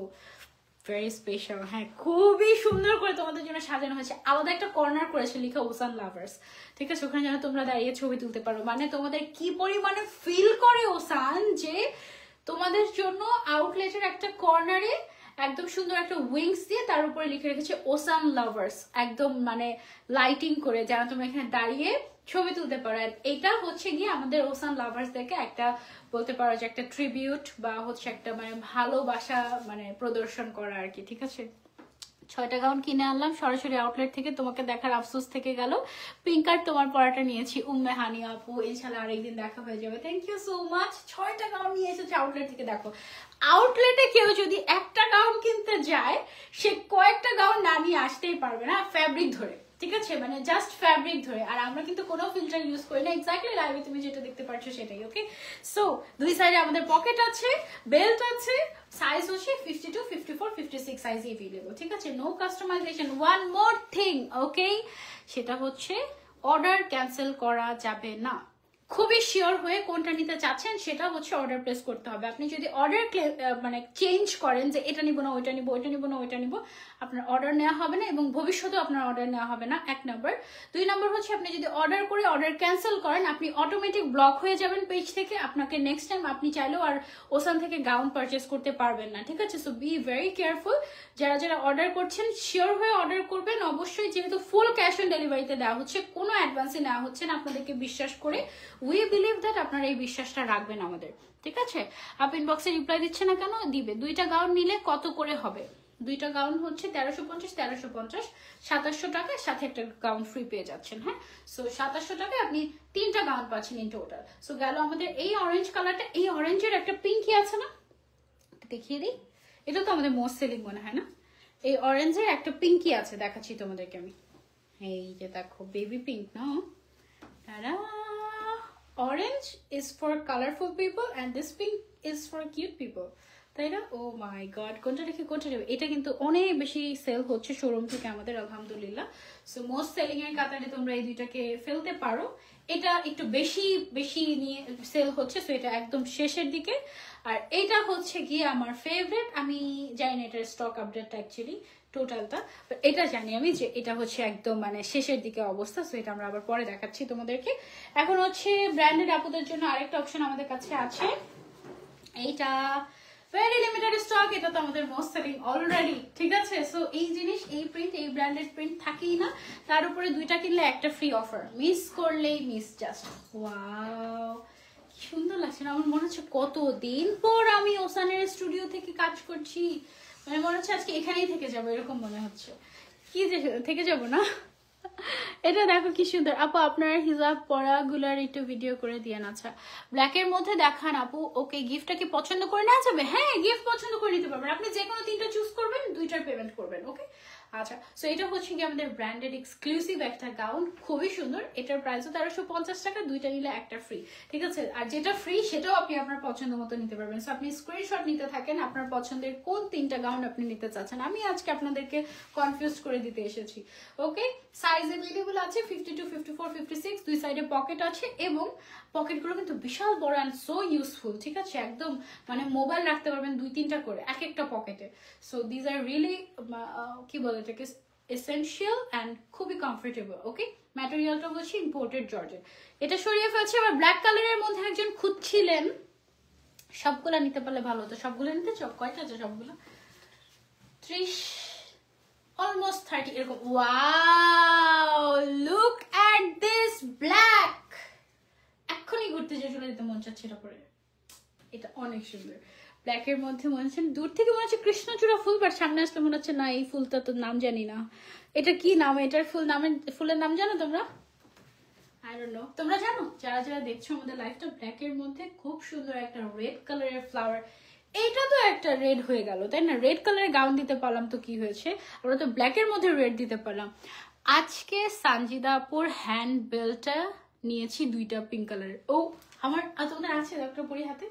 very special. হ্যাঁ, খুবই সুন্দর করে তোমাদের জন্য সাজানো হয়েছে, আলাদা একটা কর্নার করেছে লিখা ওসান লাভার্স, ঠিক আছে? ওখানে যেন তোমরা দাঁড়িয়ে ছবি তুলতে পারো। মানে তোমাদের কি পরিমাণে ফিল করে ওসান যে তোমাদের জন্য আউটলেটের একটা কর্নারে একদম সুন্দর একটা উইংস দিয়ে তার উপরে লিখে রেখেছে ওসান লাভার্স, একদম মানে লাইটিং করে, যেন তোমরা এখানে দাঁড়িয়ে ছবি তুলতে পারো। আর এটা হচ্ছে গিয়ে আমাদের ওসান লাভার্সদেরকে একটা বলতে পারো যে একটা ট্রিবিউট বা হচ্ছে একটা মানে ভালোবাসা মানে প্রদর্শন করা আর কি, ঠিক আছে? 6টা গাউন কিনে আনলাম সরাসরি আউটলেট থেকে, তোমাকে দেখার আফসোস থেকে গেল। পিঙ্ক আর তোমার পরাটা নিয়েছি উম্মে হানি আপু, ইনশাল্লাহ আরেকদিন দেখা হয়ে যাবে। Thank you so much. 6টা গাউন নিয়ে এসেছে আউটলেট থেকে। দেখো, আউটলেটে কেউ যদি একটা গাউন কিনতে যায় সে কয়েকটা গাউন না নিয়ে আসতেই পারবে না, ফ্যাব্রিক ধরে, ঠিক আছে? মানে জাস্ট ফ্যাব্রিক ধরে। আর আমরা কিন্তু কোনো ফিল্টার ইউজ করি না, এক্স্যাক্টলি লাইভে তুমি যেটা দেখতে পাচ্ছ সেটাই। ওকে, সো দুই সাইডে আমাদের পকেট আছে, বেল্ট আছে, সাইজ হচ্ছে 52, 54, 56 সাইজ এভেলেবল, ঠিক আছে? No customization. One more thing, okay, সেটা হচ্ছে অর্ডার ক্যান্সেল করা যাবে না। খুবই শিওর হয়ে কোনটা নিতে চাচ্ছেন সেটা হচ্ছে অর্ডার প্লেস করতে হবে। আপনি যদি অর্ডার মানে চেঞ্জ করেন যে এটা নিব না ওইটা নিব, ওইটা নিব না ওইটা নিব, আপনার অর্ডার নেওয়া হবে না, এবং ভবিষ্যতেও আপনার অর্ডার নেওয়া হবে না, 1 নাম্বার। 2 নাম্বার হচ্ছে আপনি যদি অর্ডার করে অর্ডার ক্যান্সেল করেন আপনি অটোমেটিক ব্লক হয়ে যাবেন পেজ থেকে, আপনাকে নেক্সট টাইম আপনি চাইলেও আর ওসান থেকে গাউন পারচেস করতে পারবেন না, ঠিক আছে? So be very careful. যারা যারা অর্ডার করছেন শিওর হয়ে অর্ডার করবেন অবশ্যই, যেহেতু ফুল ক্যাশ অন ডেলিভারিতে দেওয়া হচ্ছে, কোনো অ্যাডভান্সে নেওয়া হচ্ছে না, আপনাদেরকে বিশ্বাস করে উই বিলিভ দ্যাট আপনারা এই বিশ্বাসটা রাখবেন আমাদের, ঠিক আছে? আপ ইনবক্সে রিপ্লাই দিচ্ছে না কেন? দিবে। 2টা গাউন নিলে কত করে হবে? 2টা গাউন হচ্ছে 1350, 2700 টাকার সাথে একটা গাউন ফ্রি পেয়ে যাচ্ছেন। হ্যাঁ, সো 2700 টাকায় আপনি 3টা গাউন পাচ্ছেন ইন টোটাল। সো গেল আমাদের এই অরেঞ্জ কালারটা। এই অরেঞ্জের একটা পিঙ্কি আছে না, দেখিয়ে দিই। এটা তো আমাদের মোস্ট সেলিং মনে হয় না? এই অরেঞ্জের একটা পিঙ্কি আছে, দেখাচ্ছি তোমাদেরকে আমি। এই যে দেখো, বেবি পিঙ্ক না, তারা orange is for colorful people and this pink is for cute people, তাই না? ও মাই গড, কোনটা রেখে কোনটা নেবে? এটা কিন্তু অনেক বেশি সেল হচ্ছে শোরুম থেকে আমাদের, আলহামদুলিল্লাহ। সো মোস্ট সেলিং এর কাতারে তোমরা এই দুইটাকে ফেলতে পারো। এটা একটু বেশি বেশি নিয়ে সেল হচ্ছে, সো এটা একদম শেষের দিকে। আর এটা হচ্ছে গিয়ে আমার ফেভারিট। আমি জানি না এটার স্টক আপডেটটা অ্যাকচুয়ালি টোটালটা, এটা জানি আমি যে এটা হচ্ছে একদম মানে শেষের দিকে অবস্থা। সো এটা আমরা আবার পরে দেখাচ্ছি তোমাদেরকে। এখন হচ্ছে ব্র্যান্ডেড আপুদের জন্য আরেকটা অপশন আমাদের কাছে আছে, এইটা ভেরি লিমিটেড স্টক। এটা তো আমাদের মোস্ট সেলিং অলরেডি, ঠিক আছে? সো এই জিনিস, এই প্রিন্ট, এই ব্র্যান্ডেড প্রিন্ট থাকেই না, তার উপরে 2টা কিনলে একটা ফ্রি অফার, মিস করলেই মিস। জাস্ট ওয়াও, সুন্দর লাগছে না? আমার মনে হচ্ছে কতদিন পর আমি ওসানের স্টুডিও থেকে কাজ করছি, মানে মনে হচ্ছে আজকে এখানেই থেকে যাবো, এরকম মনে হচ্ছে। কি যে থেকে যাবো না? এটা দেখো কি সুন্দর। আপু আপনার হিজাব পরা গুলার একটু ভিডিও করে দিয়ে। আচ্ছা, ব্ল্যাকের মধ্যে দেখান আপু। ওকে, গিফটটা কি পছন্দ করে নেওয়া যাবে? হ্যাঁ, গিফট পছন্দ করে নিতে পারবেন আপনি। যে কোনো 3টা চুজ করবেন, 2টার পেমেন্ট করবেন। ওকে, আচ্ছা, সো এটা হচ্ছে কি আমাদের ব্র্যান্ডেড এক্সক্লুসিভ একটা গাউন, খুবই সুন্দর। এটার প্রাইসও 1350 টাকা, দুইটা নিলে একটা ফ্রি, ঠিক আছে? আর যেটা ফ্রি সেটাও আপনি আপনার পছন্দ মতো নিতে পারবেন। সো আপনি স্ক্রিনশট নিতে থাকেন আপনার পছন্দের কোন 3টা গাউন আপনি নিতে চাচ্ছেন। আমি আজকে আপনাদেরকে কনফিউজ করে দিতে এসেছি। ওকে, সাইজ अवेलेबल আছে 52, 54, 56, দুই সাইডে পকেট আছে এবং পকেটগুলো কিন্তু বিশাল বড় অ্যান্ড সো ইউজফুল, ঠিক আছে? একদম মানে মোবাইল রাখতে পারবেন 2-3টা করে এক একটা পকেটে। সো দিজ আর রিয়েলি কি বলে এটাকে, এসেনশিয়াল অ্যান্ড খুবই কমফোর্টেবল। ওকে, ম্যাটেরিয়ালটা হচ্ছে ইম্পোর্টেড জর্জেট। এটা সরিয়ে ফেলছে। আবার ব্ল্যাক কালারের মধ্যে একজন খুঁজছিলেন, সবগুলা নিতে পারলে ভালো হতো। সবগুলো নিতে চাও? কয়টা আছে সবগুলো? 30, অলমোস্ট 30 এরকম। Wow, look at this black. এক্ষুনি ঘুরতে যে চলে যেতে মন চাচ্ছে এটা পরে। এটা অনেক সুন্দর। ব্ল্যাকের মধ্যে মনে হচ্ছে, দূর থেকে মনে হচ্ছে কৃষ্ণচূড়া ফুল, বাট সামনে আসলে মনে হচ্ছে না, এই ফুলটা তো নাম জানি না। এটা কি নাম? এটার ফুলের নাম জানো তোমরা? I don't know. তোমরা জানো? যারা যারা দেখছো আমাদের লাইফটা, ব্ল্যাকের মধ্যে খুব সুন্দর একটা রেড কালারের ফ্লাওয়ার। এইটা তো একটা রেড হয়ে গেল, তাই না? রেড কালারের গাউন দিতে পারলাম তো কি হয়েছে, আমরা তো ব্ল্যাকের মধ্যে রেড দিতে পারলাম। আজকে সানজিদা আপুর হ্যান্ড বেল্টটা নিয়েছি 2টা পিঙ্ক কালারের। ও আমার তোমাদের আছে একটা পরি হাতে,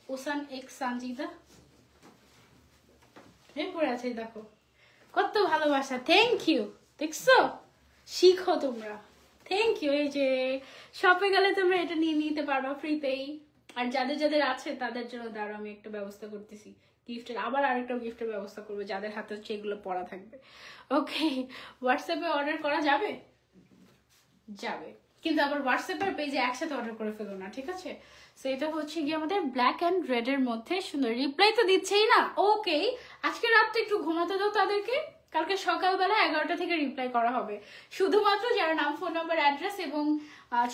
ওসান এক্স সানজিদা পরে আছে, দেখো কত ভালোবাসা। Thank you. দেখছো, শিখো তোমরা। Thank you. এই যে শপে গেলে তোমরা এটা নিয়ে নিতে পারবা ফ্রিতেই। আর যাদের যাদের আছে তাদের জন্য দাঁড়ো, আমি একটা ব্যবস্থা করতেছি গিফটের, আবার আরেকটা গিফটের ব্যবস্থা করবো যাদের হাতে হচ্ছে এগুলো পড়া থাকবে। ওকে, হোয়াটসঅ্যাপে অর্ডার করা যাবে? যাবে, কিন্তু আবার হোয়াটসঅ্যাপের পেজে একসাথে অর্ডার করে ফেলো না, ঠিক আছে? সো এটা হচ্ছে গিয়ে আমাদের ব্ল্যাক অ্যান্ড রেড এর মধ্যে সুন্দর। রিপ্লাই তো দিচ্ছেই না। ওকে, আজকে রাতটা একটু ঘুমাতে দাও তাদেরকে, কালকে সকালবেলা 11টা থেকে রিপ্লাই করা হবে। শুধুমাত্র যারা নাম, ফোন নাম্বার, অ্যাড্রেস এবং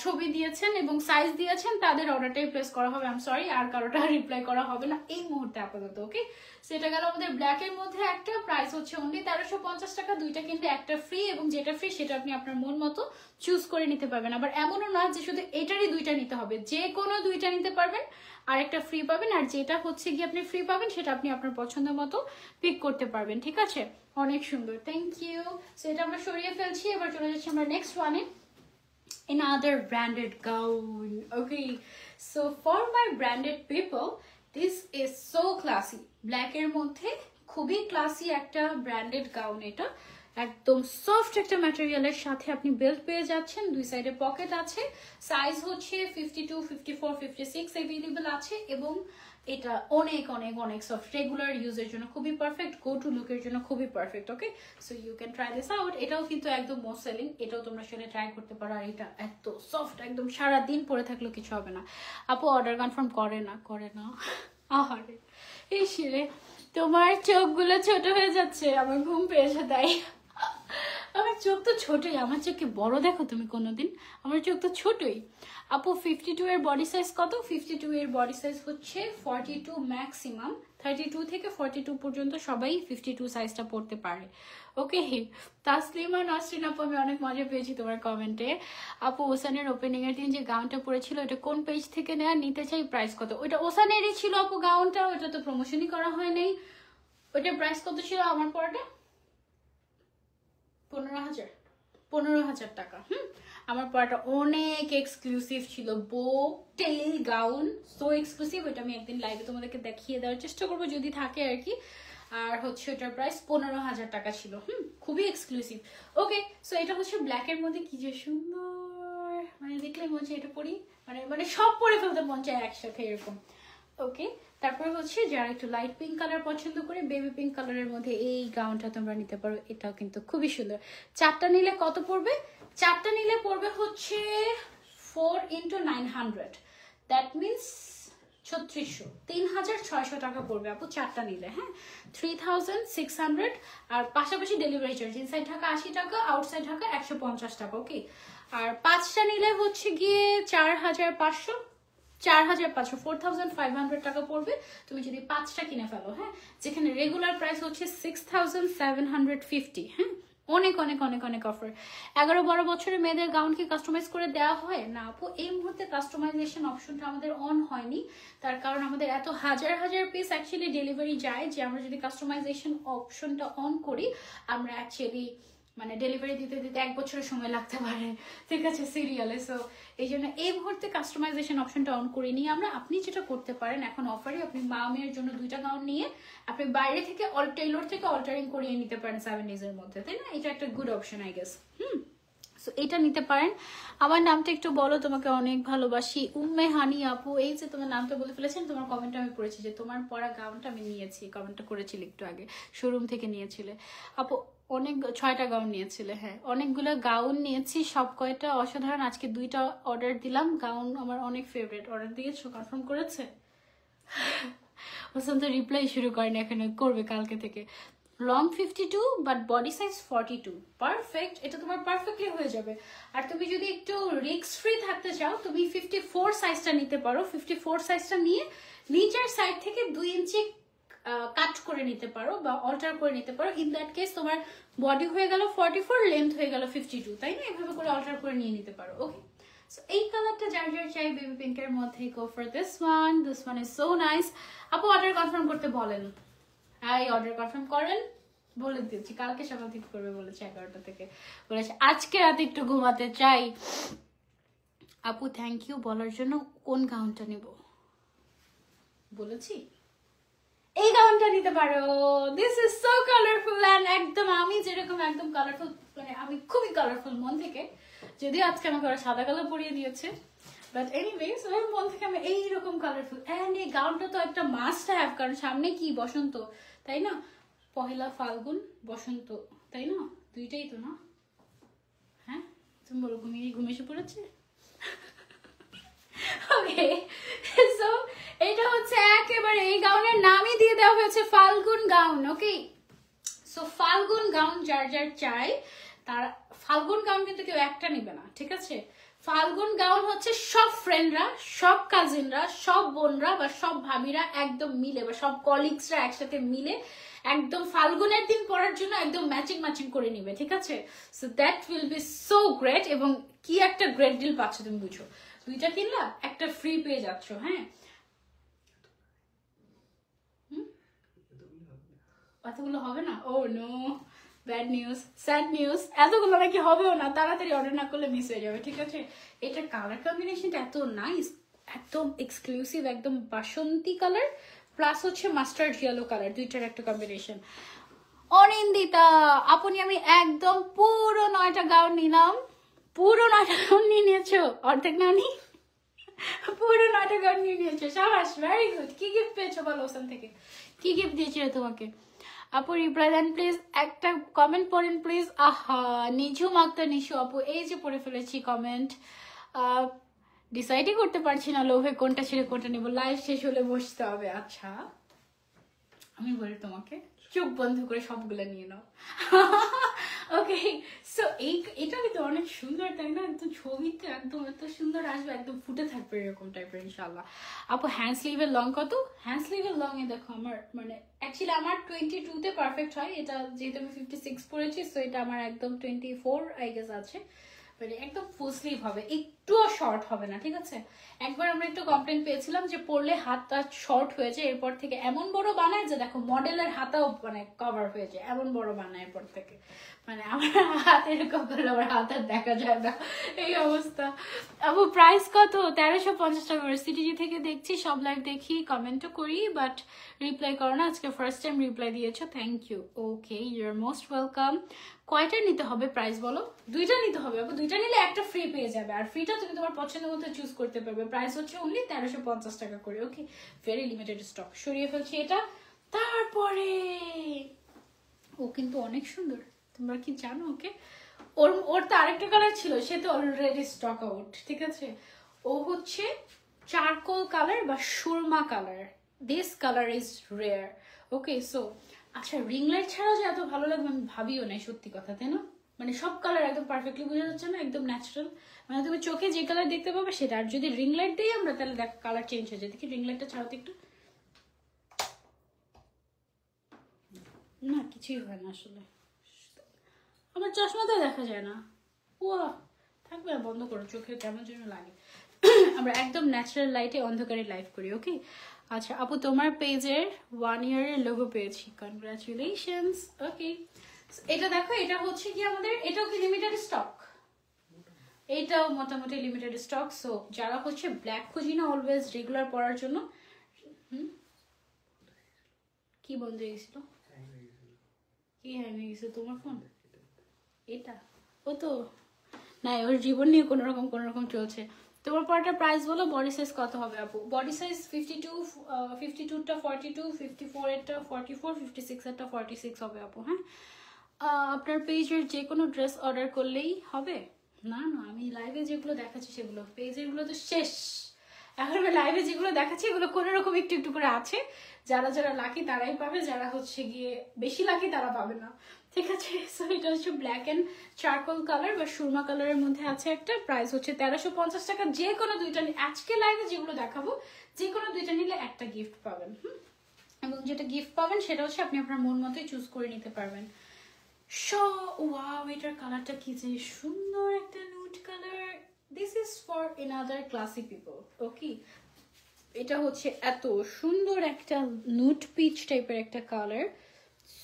ছবি দিয়েছেন এবং সাইজ দিয়েছেন তাদের অর্ডারটাই প্লেস করা হবে। আই এম সরি, আর কারোটা রিপ্লাই করা হবে না এই মুহূর্তে আপাতত। ওকে, সেটা গেল আমাদের ব্ল্যাকের মধ্যে একটা। প্রাইস হচ্ছে অনলি 1350 টাকা, দুইটা কিনলে একটা ফ্রি, এবং যেটা ফ্রি সেটা আপনি আপনার মন মতো চুজ করে নিতে পারবেন। আবার এমনও না যে শুধু এটারই 2টা নিতে হবে, যে কোনো 2টা নিতে পারবেন আর একটা ফ্রি পাবেন। আর যেটা হচ্ছে গিয়ে আপনি ফ্রি পাবেন সেটা আপনি আপনার পছন্দ মতো পিক করতে পারবেন, ঠিক আছে? অনেক সুন্দর, থ্যাংক ইউ। সো এটা আমরা সরিয়ে ফেলছি, এবার চলে যাচ্ছি আমরা নেক্সট ওয়ানে। Another branded gown. Okay, so for my branded people, this is so classy. Black এর মধ্যে খুবই ক্লাসি একটা ব্র্যান্ডেড গাউন। এটা একদম সফট একটা ম্যাটেরিয়ালের সাথে আপনি বেল্ট পেয়ে যাচ্ছেন, দুই সাইডে পকেট আছে। সাইজ হচ্ছে 52, 54, 56 अवेलेबल আছে এবং এটা অনেক অনেক অনেক সফট, রেগুলার ইউজের জন্য খুবই পারফেক্ট, গো টু লুকের জন্য খুবই perfect. Okay, so you can try this out. এটাও কিন্তু একদম মোস্ট সেলিং, এটাও তোমরা সেটা ট্রাই করতে পারো। আর এটা এত সফট, একদম সারাদিন পরে থাকলেও কিছু হবে না। আপু অর্ডার কনফার্ম করে না আহারে, এই শিরে তোমার চোখগুলো ছোট হয়ে যাচ্ছে, আমার ঘুম পেয়েছে তাই। আমার চোখ তো ছোটই, আমার চোখকে বড় দেখো তুমি কোনোদিন? আমার চোখ তো ছোটই। আপু 52 এর বডি সাইজ কত? 52 এর বডি সাইজ হচ্ছে 42 ম্যাক্সিমাম, 32 থেকে 42 পর্যন্ত সবাই 52 সাইজটা পড়তে পারে। ওকে, তাসলিমা নাসরিন আপু, আমি অনেক মজা পেয়েছি তোমার কমেন্টে। আপু ওসানের ওপেনিং এর দিন যে গাউনটা পরেছিল এটা কোন পেজ থেকে নেয়া, নিতে চাই, প্রাইস কত? ওইটা ওসানেরই ছিল আপু গাউনটা, ওইটা তো প্রমোশনই করা হয় নাই। ওইটার প্রাইস কত ছিল আমার পরাটা? 15,000 টাকা। আমার পরাটা অনেক এক্সক্লুসিভ ছিল, বো টেইল গাউন, সো এক্সক্লুসিভ। ওইটা আমি একদিন লাইভে তোমাদেরকে দেখিয়ে দেওয়ার চেষ্টা করবো যদি থাকে আর কি। আর হচ্ছে ওটার প্রাইস 15,000 টাকা ছিল। খুবই এক্সক্লুসিভ। ওকে, সো এটা হচ্ছে ব্ল্যাকের মধ্যে, কি যে সুন্দর, মানে দেখলে মন চায় এটা পরি, মানে সব পরে ফেলতে মন চায় একসাথে এরকম। ওকে, তারপর হচ্ছে যারা একটু লাইট পিঙ্ক কালার পছন্দ করে, বেবি পিঙ্ক কালারের মধ্যে এই গাউনটা তোমরা নিতে পারো। এটাও কিন্তু খুবই সুন্দর। 4টা নিলে কত পড়বে? 4টা নিলে পড়বে হচ্ছে 4 × 900, দ্যাট মিনস 3600, 3600 টাকা পড়বে আপু 4টা নিলে। হ্যাঁ, 3600। আর পাশাপাশি ডেলিভারি চার্জ, ইনসাইড ঢাকা 80 টাকা, আউটসাইড ঢাকা 150 টাকা। ওকে, আর 5টা নিলে হচ্ছে গিয়ে 4500, 4500 টাকা পড়বে তুমি যদি 5টা কিনে ফেলো। হ্যাঁ, যেখানে রেগুলার প্রাইস হচ্ছে 6750। হ্যাঁ, অনেক অনেক অনেক অনেক অফার। 11-12 বছরের মেয়েদের গাউন কি কাস্টমাইজ করে দেওয়া হয় না আপু? এই মুহূর্তে কাস্টমাইজেশন অপশনটা আমাদের অন হয়নি, তার কারণ আমাদের এত হাজার হাজার পিস অ্যাকচুয়ালি ডেলিভারি যায় যে আমরা যদি কাস্টমাইজেশন অপশনটা অন করি আমরা অ্যাকচুয়ালি মানে ডেলিভারি দিতে দিতে 1 বছরের সময় লাগতে পারে, ঠিক আছে, সিরিয়ালে। সো এই জন্য এই মুহূর্তে কাস্টমাইজেশন অপশনটা অন করিনি আমরা। আপনি যেটা করতে পারেন এখন অফারে, আপনি মা মেয়ের জন্য 2টা গাউন নিয়ে আপনি বাইরে থেকে টেইলর থেকে অল্টারিং করিয়ে নিতে পারেন 7 days এর মধ্যে, তাই না? এটা একটা good option I guess. So এটা নিতে পারেন। আমার নামটা একটু বলো, তোমাকে অনেক ভালোবাসি। উম্মে হানি আপু, এই যে তোমার নামটা বলে ফেলেছেন, তোমার কমেন্টটা আমি পড়েছি যে তোমার পরা গাউনটা আমি নিয়েছি, কমেন্টটা করেছিল একটু আগে, শোরুম থেকে নিয়েছিলে আপু। অনেক 6টা গাউন নিয়েছিলে, হ্যাঁ অনেকগুলো গাউন নিয়েছি, সব কয়টা অসাধারণ। আজকে 2টা অর্ডার দিলাম, গাউন আমার অনেক ফেভারিট। অর্ডার দিয়েছো, কনফার্ম করেছে? ওসান তো রিপ্লাই শুরু করেনি এখানে, করবে কালকে থেকে। Long 52 but body size 42, perfect. এটা তোমার পারফেক্টলি হয়ে যাবে। আর তুমি যদি একটু রিস্ক ফ্রি থাকতে চাও তুমি 54 সাইজটা নিতে পারো। 54 সাইজটা নিয়ে নিচের সাইড থেকে 2 ইঞ্চি কাট করে নিতে পারো বা অল্টার করে নিতে পারো। ইন দ্যাট কেস তোমার বডি হয়ে গেল 44, লেন্থ হয়ে গেল 52, তাই না? এভাবে করে অল্টার করে নিয়ে নিতে পারো। ওকে, সো এই কালারটা যার যার চাই বেবি পিঙ্কের মধ্যে, গো for this one. This one is so nice. আপু অর্ডার কনফার্ম করতে বলেন। হ্যাঁ অর্ডার কনফার্ম করেন, বলে দিচ্ছি কালকে সকাল থেকে করবে বলেছে, 11টা থেকে বলেছে। আজকে রাতে একটু ঘুমাতে চাই। আপু থ্যাংক ইউ বলার জন্য। কোন গাউনটা নিব বলেছি? এই গাউনটা নিতে পারো। This is so colourful and একদম আমি যেরকম একদম কালারফুল, মানে আমি খুবই কালারফুল মন থেকে, যদিও আজকে আমাকে ওরা সাদা কালার পরিয়ে দিয়েছে, বাট এনিওয়েজ ওর মন থেকে আমি এইরকম কালারফুল। এন্ড এই গাউনটা তো একটা মাস্ট হ্যাভ, কারণ সামনে কি বসন্ত, তাই না? পহেলা ফাল্গুন, বসন্ত, তাই না? দুইটাই তো না? হ্যাঁ তুমি বলো, ঘুমিয়ে পড়েছে? ওকে, সো এটা হচ্ছে একেবারে এই গাউনের নামই দিয়ে দেওয়া হয়েছে ফাল্গুন গাউন। ওকে, সো ফাল্গুন গাউন যার যার চাই তার, ফাল্গুন গাউন কিন্তু কেউ একটা নিবে না, ঠিক আছে? ফাল্গুন গাউন হচ্ছে সব ফ্রেন্ডরা, সব কাজিনরা, সব বোনরা বা সব ভাবিরা একদম মিলে, বা সব কলিগসরা একসাথে মিলে একদম ফাল্গুনের দিন পরার জন্য একদম ম্যাচিং ম্যাচিং করে নিবে, ঠিক আছে? So that will be so great. এবং কি একটা গ্রেট ডিল পাচ্ছ তুমি, বুঝো, 2টা কিনলা একটা ফ্রি পেয়ে যাচ্ছ। হ্যাঁ এতগুলো হবে না? Oh no, bad news, sad news. এতগুলো নাকি হবেও না, তাড়াতাড়ি অর্ডার না করলে মিস হয়ে যাবে, ঠিক আছে? এটার কালার কম্বিনেশনটা এত নাইস, একদম এক্সক্লুসিভ, একদম বাসন্তী কালার প্লাস হচ্ছে মাস্টার্ড ইয়েলো কালার, দুইটার একটা কম্বিনেশন। অনিন্দিতা আপনি, আমি একদম পুরো 9টা গাউন নিলাম। পুরো 9টা গাউন নিয়ে নিয়েছো? অর্ধেক না নি, পুরো 9টা গাউন নিয়ে নিয়েছো, সাবাস, ভেরি গুড। কি গিফট পেয়েছো বলো ওখান থেকে? কি গিফট দিয়েছিল তোমাকে? আপু রিপ্লাই দেন প্লিজ, একটা কমেন্ট পড়েন প্লিজ। আহা, নিঝুম আক্তার নিশু আপু, এই যে পড়ে ফেলেছি কমেন্ট। ডিসাইডই করতে পারছি না লোভে কোনটা ছেড়ে কোনটা নেবো, লাইভ শেষ হলে বসতে হবে। আচ্ছা আমি বলি তোমাকে, চোখ বন্ধ করে সবগুলো নিয়ে নাও। ওকে, সো এটা কিন্তু অনেক সুন্দর, তাই না? একদম ছবিতে একদম এত সুন্দর আসবে, একদম ফুটে থাকবে এরকম টাইপের ইনশাল্লাহ। আপু হ্যান্ড স্লিভের লং কত? হ্যান্ড স্লিভের লং এ দেখো আমার মানে অ্যাকচুয়ালি আমার 22-তে পারফেক্ট হয়, এটা যেহেতু আমি 56 পরেছি, সো এটা আমার একদম 24 আই গেস আছে, মানে একদম ফুল স্লিভ হবে, একটুও শর্ট হবে না, ঠিক আছে? একবার আমরা একটু কমপ্লেন পেয়েছিলাম যে পরলে হাতটা শর্ট হয়ে যায়, এরপর থেকে এমন বড় বানায় যে দেখো মডেলের হাতাও মানে কভার হয়ে যায়, এমন বড় বানায় এরপর থেকে, মানে আমার হাত এরকম করলে আমার হাত আর দেখা যায় না, এই অবস্থা। আপু প্রাইস কত? 1350 টাকা করে। সিটিজি থেকে দেখছি, সব লাইভ দেখি, কমেন্টও করি, বাট রিপ্লাই করো না। আজকে ফার্স্ট টাইম রিপ্লাই দিয়েছো, thank you. Okay, you are most welcome. কয়টা নিতে হবে প্রাইস বলো? 2টা নিতে হবে আপু, 2টা নিলে একটা ফ্রি পেয়ে যাবে, আর ফ্রিটা তুমি তোমার পছন্দের মতো চুজ করতে পারবে। প্রাইস হচ্ছে অনলি 1350 টাকা করে। ওকে, ভেরি লিমিটেড স্টক। সরিয়ে ফেলছি এটা। তারপরে ও কিন্তু অনেক সুন্দর, তোমরা কি জানো? ওকে, ওর তো আরেকটা কালার ছিল, সে তো অলরেডি স্টক আউট, ঠিক আছে? ও হচ্ছে চারকোল কালার বা Surma colour. This colour is rare. Okay, so আচ্ছা, রিং লাইট ছাড়াও যে এত ভালো লাগবে আমি ভাবিও নাই, সত্যি কথা, তাই না? মানে সব কালার একদম পারফেক্টলি বোঝা যাচ্ছে না, একদম ন্যাচারাল, মানে তুমি চোখে যে কালার দেখতে পাবে সেটা। আর যদি রিং লাইট দিই আমরা, তাহলে দেখো কালার চেঞ্জ হয়ে যায়। দেখি রিং লাইটটা ছাড়াও তো একটু, না কিছুই হয় না আসলে। আমার চশমাতেও দেখা যায় না। ও থাকবে না, বন্ধ করো, চোখে কেমন যেন লাগে। আমরা একদম ন্যাচারাল লাইটে অন্ধকারে লাইভ করি, ওকে? আচ্ছা আপু, তোমার পেজের 1 ইয়ারের লোগো পেয়েছি, কনগ্রাচুলেশনস। ওকে, এটা দেখো, এটা হচ্ছে কি আমাদের, এটাও কি লিমিটেড স্টক, এটাও মোটামুটি লিমিটেড স্টক। সো যারা হচ্ছে ব্ল্যাক খুঁজি না অলওয়েজ রেগুলার পরার জন্য। কি বন্ধ হয়ে গেছিল? কি হ্যাং হয়ে গেছে তোমার ফোন? এটা ও তো না, ওর জীবন নিয়ে কোনো রকম চলছে। তোমার পরটা প্রাইস বলো, বডি সাইজ কত হবে আপু? বডি সাইজ 52, 52টা 42, 54 এরটা 44, 56 এরটা 46 হবে আপু। হ্যাঁ, আপনার পেজের যে কোনো ড্রেস অর্ডার করলেই হবে? না না, আমি লাইভে যেগুলো দেখাচ্ছি সেগুলো, পেজের গুলো তো শেষ। এখন আমি লাইভে যেগুলো দেখাচ্ছি এগুলো কোনো রকম একটু একটু করে আছে। যারা যারা লাকি তারাই পাবে, যারা হচ্ছে গিয়ে বেশি লাকি তারা পাবে না, ঠিক আছে? সো এটা হচ্ছে ব্ল্যাক অ্যান্ড চারকোল কালার বা সুরমা কালারের মধ্যে আছে একটা, প্রাইস হচ্ছে 1350 টাকা। যে কোনো দুইটা, আজকে লাইভে যেগুলো দেখাবো যে কোনো দুইটা নিলে একটা গিফট পাবেন। এবং যেটা গিফট পাবেন সেটা হচ্ছে আপনি আপনার মন মতোই চুজ করে নিতে পারবেন। ওয়াও, এটার কালারটা কি যে সুন্দর, একটা nude colour. This is for another classy people, okay? এটা হচ্ছে এত সুন্দর একটা নুড পিচ টাইপের একটা কালার,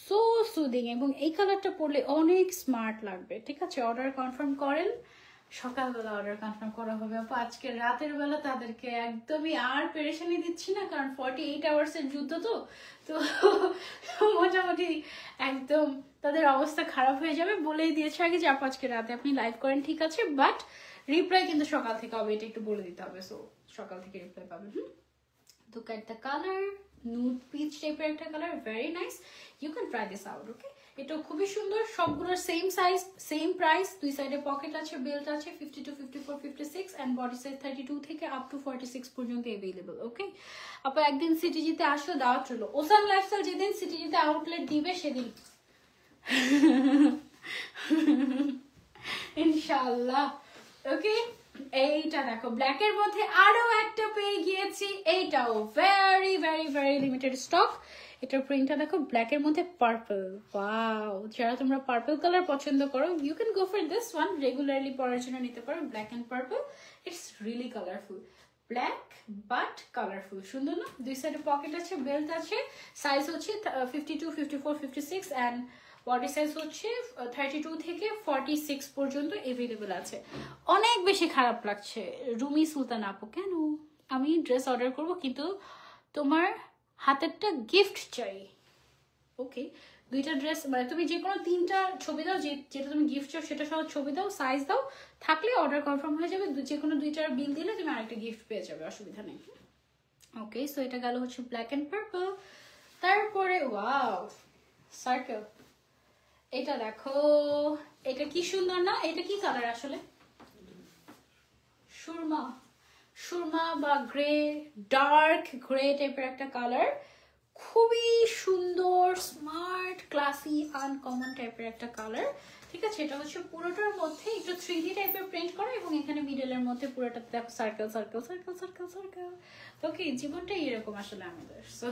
সো সুদিং, এবং এই কালারটা পরলে অনেক স্মার্ট লাগবে, ঠিক আছে? অর্ডার কনফার্ম করেন, সকালবেলা অর্ডার কনফার্ম করা হবে আপু। আজকে রাতের বেলা তাদেরকে একদমই আর পেরেশানি দিচ্ছি না, কারণ 48 আওয়ার্সের যুদ্ধ তো তো মোটামুটি একদম তাদের অবস্থা খারাপ হয়ে যাবে। বলেই দিয়েছে আগে যে আপু আজকে রাতে আপনি লাইভ করেন, ঠিক আছে, বাট রিপ্লাই কিন্তু সকাল থেকে হবে, এটা একটু বলে দিতে হবে। সো সকাল থেকে রিপ্লাই পাবেন। Look at the color, nude peach টাইপের একটা colour, very nice. You can try this out, okay? এটা খুবই সুন্দর, সবগুলোর সেম সাইজ, সেম প্রাইস। দুই সাইডে পকেট আছে, বেল্ট আছে, 52, 54, 56 এন্ড বডি সাইজ 32 থেকে আপ টু 46 পর্যন্ত अवेलेबल, ওকে? আপু একদিন সিটিজিতে আসো, দাওয়াত রইলো। ওসান লাইফস্টাইল যেদিন সিটিজিতে আউটলেট দিবে সেদিন ইনশাআল্লাহ, ওকে? এইটা দেখো, ব্ল্যাক এর মধ্যে আরো একটা পেয়ে গিয়েছি, এইটাও very very very limited stock. এটার প্রিন্টটা দেখো, ব্ল্যাক এর মধ্যে পার্পল। ওয়াও, যারা তোমরা পার্পল কালার পছন্দ করো, you can go for this one, regularly পরার জন্য নিতে পারো। Black and purple, it's really colourful, black but colourful, সুন্দর না? দুই সাইডে পকেট আছে, বেল্ট আছে, সাইজ হচ্ছে 52, 54, 56 এন্ড বডি সাইজ হচ্ছে 32 থেকে 46 পর্যন্ত अवेलेबल আছে। অনেক বেশি খারাপ লাগছে রুমি সুলতান আপু, কেন? আমি ড্রেস অর্ডার করব কিন্তু তোমার হাতেরটা গিফট চাই, ওকে? দুইটা ড্রেস, মানে তুমি যে কোনো তিনটা ছবি দাও, যেটা তুমি গিফট চাও সেটা সহ ছবি দাও, সাইজ দাও, থাকলে অর্ডার কনফার্ম হয়ে যাবে। যে কোনো দুইটার বিল দিলে তুমি আরেকটা গিফট পেয়ে যাবে, অসুবিধা নেই, ওকে? সো এটা গেল হচ্ছে ব্ল্যাক এন্ড পার্পল। তারপরে ওয়াও, সার্কেল, এটা দেখো, এটা কি সুন্দর না? এটা কি কালার আসলে? সুরমা, সুরমা বা গ্রে, ডার্ক গ্রে টাইপের একটা কালার, খুবই সুন্দর, স্মার্ট, ক্লাসি, আনকমন টাইপের একটা কালার, ঠিক আছে? এটা হচ্ছে পুরোটার মধ্যে একটু 3D টাইপের প্রিন্ট করা, এবং এখানে মিডলের মধ্যে পুরোটা দেখো circle circle circle circle circle, okay? জীবনটাই এরকম আসলে আমাদের, সো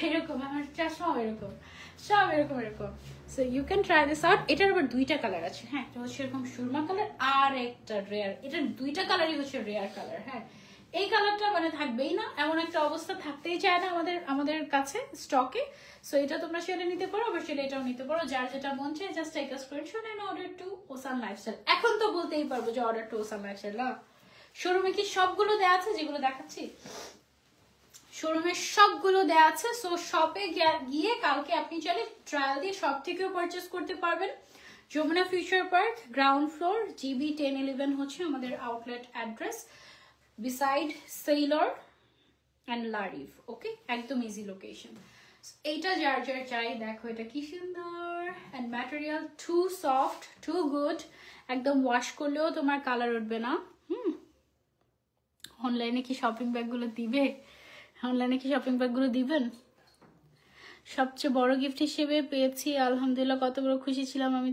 এরকম, আমার সব এরকম, সব এরকম এরকম। So you can try this out. এটার আবার দুইটা কালার আছে, হ্যাঁ, এটা হচ্ছে এরকম সুরমা কালার, আর একটা রেয়ার, এটার দুইটা কালারই হচ্ছে রেয়ার কালার। হ্যাঁ, এই কালারটা মানে থাকবেই না, এমন একটা অবস্থা থাকতেই চায় না আমাদের কাছে স্টকে। সো এটা তোমরা সেটা নিতে পারো, আবার সেটা এটাও নিতে পারো, যার যেটা মন চায় just take a screenshot and order to Ocean Lifestyle. এখন তো বলতেই পারবো যে অর্ডার টু ওসান লাইফস্টাইল না। শোরুমে কি সবগুলো দেয়া আছে যেগুলো দেখাচ্ছি? শোরুমে সবগুলো দেয়া আছে। সো শপে গিয়ে কালকে আপনি চাইলে ট্রায়াল দিয়ে শপ থেকেও পারচেস করতে পারবেন। Jamuna future park, ground floor, GB 1011 হচ্ছে আমাদের outlet address, beside Sailor and Le Reve, okay? একদম ইজি লোকেশন। এইটা যার যার চাই, দেখো এটা কি সুন্দর, and material too soft, too good, একদম ওয়াশ করলেও তোমার কালার উঠবে না। অনলাইনে কি শপিং ব্যাগগুলো দিবে? অনলাইনে কি শপিং ব্যাগগুলো দিবেন? সবচেয়ে বড় গিফট হিসেবে পেয়েছি, আলহামদুলিল্লাহ, কত বড় খুশি ছিলাম আমি।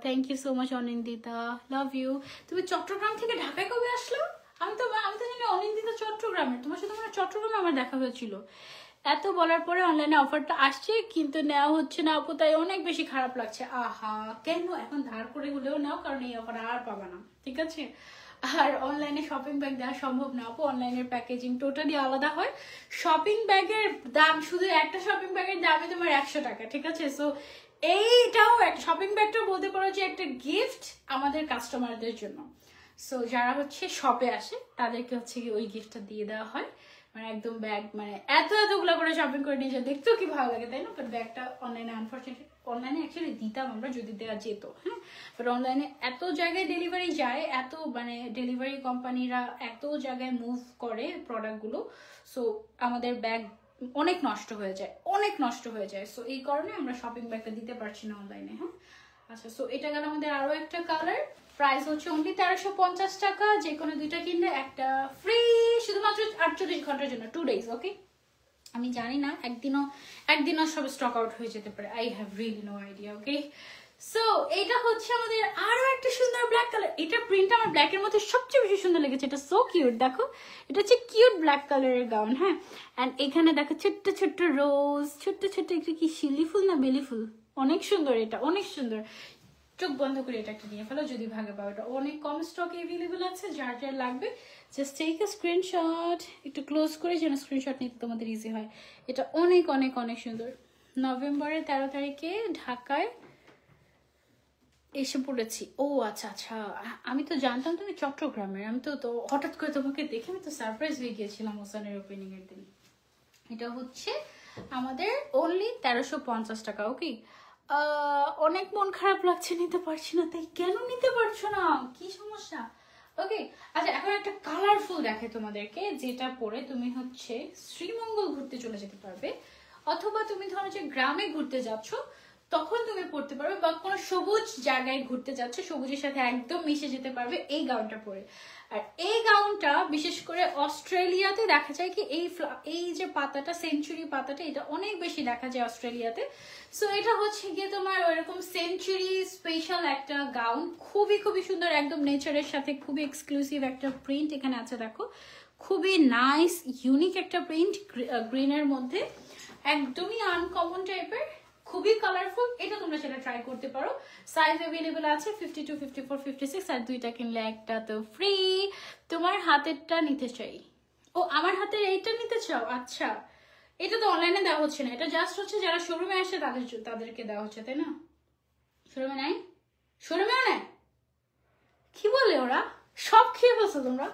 Thank you so much Anindita, love you. তুমি চট্টগ্রাম থেকে ঢাকায় কবে আসলো? আমি তো জানি অনিন্দিতা চট্টগ্রামের, তোমার সাথে আমার চট্টগ্রামে আমার দেখা হয়েছিল। এত বলার পরে অনলাইনে অফারটা আসছে কিন্তু নেওয়া হচ্ছে না আপু, তাই অনেক বেশি খারাপ লাগছে। আহা কেন, এখন ধার করে হলেও নাও, কারণ এই অফার আর পাবা না, ঠিক আছে? আর অনলাইনে শপিং ব্যাগ দেওয়া সম্ভব না আপু, অনলাইনের প্যাকেজিং টোটালি আলাদা হয়। শপিং ব্যাগের দাম, শুধু একটা শপিং ব্যাগের দামই তোমার 100 টাকা, ঠিক আছে? সো এইটাও একটা শপিং ব্যাগটাও বলতে পারো যে একটা গিফট আমাদের কাস্টমারদের জন্য। সো যারা হচ্ছে শপে আসে তাদেরকে হচ্ছে কি ওই গিফটটা দিয়ে দেওয়া হয়, মানে একদম ব্যাগ, মানে এতগুলো করে শপিং করে নিয়ে যায়, দেখতেও কি ভালো লাগে তাই না? বাট ব্যাগটা অনলাইনে আনফর্চুনেটলি, অনলাইনে অ্যাকচুয়ালি দিতাম আমরা যদি দেওয়া যেত, হ্যাঁ, বাট অনলাইনে এত জায়গায় ডেলিভারি যায়, এত মানে ডেলিভারি কোম্পানিরা এত জায়গায় মুভ করে প্রোডাক্টগুলো, সো আমাদের ব্যাগ অনেক নষ্ট হয়ে যায়, অনেক নষ্ট হয়ে যায়। সো এই কারণে আমরা শপিং ব্যাগটা দিতে পারছি না অনলাইনে, হ্যাঁ। আচ্ছা, সো এটা গেল আমাদের আরো একটা কালার, প্রাইস হচ্ছে অনলি 1350 টাকা, যে কোনো দুইটা কিনলে একটা ফ্রি, শুধুমাত্র 48 ঘন্টার জন্য, 2 days, ওকে? আমি জানি না একদিনও সব স্টক আউট হয়ে যেতে পারে, I have really no idea, okay? So এটা হচ্ছে আমাদের আরো একটা সুন্দর ব্ল্যাক কালার, এটা প্রিন্ট আমার ব্ল্যাকের মধ্যে সবচেয়ে বেশি সুন্দর লেগেছে, এটা সো কিউট, দেখো এটা হচ্ছে কিউট ব্ল্যাক কালারের গাউন, হ্যাঁ। অ্যান্ড এখানে দেখো ছোট্ট ছোট্ট রোজ, ছোট্ট ছোট্ট একটা কি শিলি ফুল না বেলি ফুল, অনেক সুন্দর, এটা অনেক সুন্দর। চোখ বন্ধ করে এটা একটা নিয়ে ফেলো যদি ভাগে পাও, এটা অনেক কম স্টক এভেলেবেল আছে, যার যার লাগবে জাস্ট টেক আ স্ক্রিনশট, একটু ক্লোজ করে যেন স্ক্রিনশট নিতে তোমাদের ইজি হয়। এটা অনেক অনেক অনেক সুন্দর। নভেম্বরের 13 তারিখে ঢাকায় এসে পড়েছি। ও আচ্ছা আচ্ছা, আমি তো জানতাম তুমি চট্টগ্রামের, আমি তো হঠাৎ করে তোমাকে দেখে আমি তো সারপ্রাইজ হয়ে গিয়েছিলাম ওসানের ওপেনিং এর দিন। এটা হচ্ছে আমাদের অনলি 1350 টাকা, ওকে? অনেক মন খারাপ লাগছে, নিতে পারছি না, তাই কেন নিতে পারছো না, কি সমস্যা? ওকে, আচ্ছা এখন একটা কালারফুল দেখে তোমাদেরকে, যেটা পরে তুমি হচ্ছে শ্রীমঙ্গল ঘুরতে চলে যেতে পারবে, অথবা তুমি ধরো যে গ্রামে ঘুরতে যাচ্ছ তখন তুমি পড়তে পারবে, বা কোনো সবুজ জায়গায় ঘুরতে যাচ্ছ, সবুজের সাথে একদম মিশে যেতে পারবে এই গাউনটা পরে। আর এই গাউনটা বিশেষ করে অস্ট্রেলিয়াতে দেখা যায় কি, এই যে পাতাটা, সেঞ্চুরি পাতাটা, এটা অনেক বেশি দেখা যায় অস্ট্রেলিয়াতে। সো এটা হচ্ছে গিয়ে তোমার ওইরকম সেঞ্চুরি স্পেশাল একটা গাউন, খুবই খুবই সুন্দর, একদম নেচারের সাথে খুবই এক্সক্লুসিভ একটা প্রিন্ট এখানে আছে, দেখো খুবই নাইস ইউনিক একটা প্রিন্ট, গ্রিনের মধ্যে একদমই আনকমন টাইপের, খুবই কালারফুল। এটা তোমরা সেটা ট্রাই করতে পারো, সাইজ अवेलेबल আছে 52, 54, 56, আর দুইটা কিনলে একটা তো ফ্রি। তোমার হাতেরটা নিতে চাই, ও আমার হাতের এইটা নিতে চাও? আচ্ছা, এটা তো অনলাইনে দেওয়া হচ্ছে না, এটা জাস্ট হচ্ছে যারা শোরুমে আসে তাদেরকে দেওয়া হচ্ছে, তাই না? শোরুমে নাই, শোরুমেও নেয়, কি বলে ওরা, সব খেয়ে বসো তোমরা,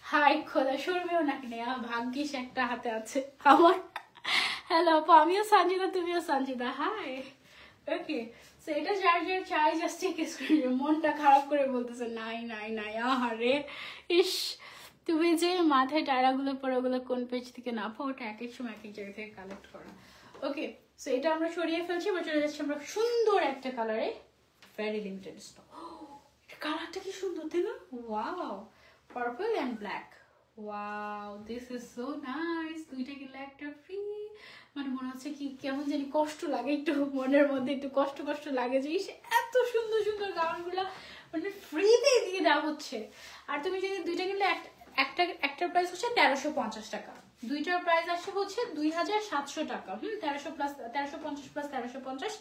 হাই খোদা, শোরুমেও নাকি নেই, ভাগ্যিস একটা হাতে আছে আমার। হ্যালো আপু, আমিও সঞ্জিদা, তুমিও সঞ্জিদা, হাই। ওকে, সো এটা যার যার চাই জাস্ট টেক এ স্ক্রিনশট। মনটা খারাপ করে বলতেছে নাই নাই নাই, আহারে ইস, তুমি যে মাথায় টায়রাগুলো পরে ওগুলো কোন পেজ থেকে নাপো, ওটা এক এক সময় এক এক জায়গা থেকে কালেক্ট করা। ওকে, সো এটা আমরা সরিয়ে ফেলছি, এবার চলে যাচ্ছি আমরা সুন্দর একটা কালারে, ভেরি লিমিটেড স্টক। এটা কালারটা কি সুন্দর তাই না? Wow, purple and black, wow this is so nice, দুইটা কিনলে একটা ফ্রি। মানে মনে হচ্ছে কি কেমন জানি কষ্ট লাগে, একটু মনের মধ্যে একটু কষ্ট কষ্ট লাগে যে এত সুন্দর সুন্দর গাউনগুলো মানে ফ্রিতে দিয়ে দেওয়া হচ্ছে। আর তুমি যদি দুইটা কিনলে একটার প্রাইস হচ্ছে 1350 টাকা, দুইটার প্রাইস আসে হচ্ছে 2700 টাকা। 1350 প্লাস 1350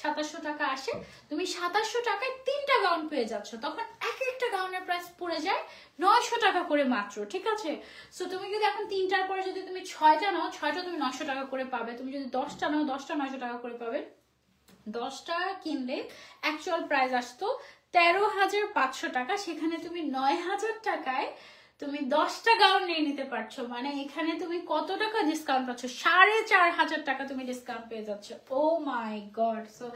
2700 টাকা আসে। তুমি 2700 টাকায় 3টা গাউন পেয়ে যাচ্ছ, তখন এক একটা গাউনের প্রাইস পড়ে যায় 900 টাকা করে মাত্র, ঠিক আছে? সো তুমি যদি এখন 3টার পরে যদি তুমি 6টা নাও, 6টা তুমি 900 টাকা করে পাবে। তুমি যদি 10টা নাও, 10টা 900 টাকা করে পাবে। 10টা কিনলে অ্যাকচুয়াল প্রাইস আসতো 13,500 টাকা, সেখানে তুমি 9,000 টাকায় তুমি 10টা গাউন নিয়ে নিতে পারছো। মানে এখানে তুমি কত টাকা ডিসকাউন্ট পাচ্ছ? 4,500 টাকা তুমি ডিসকাউন্ট পেয়ে যাচ্ছ। ও মাই গড। সো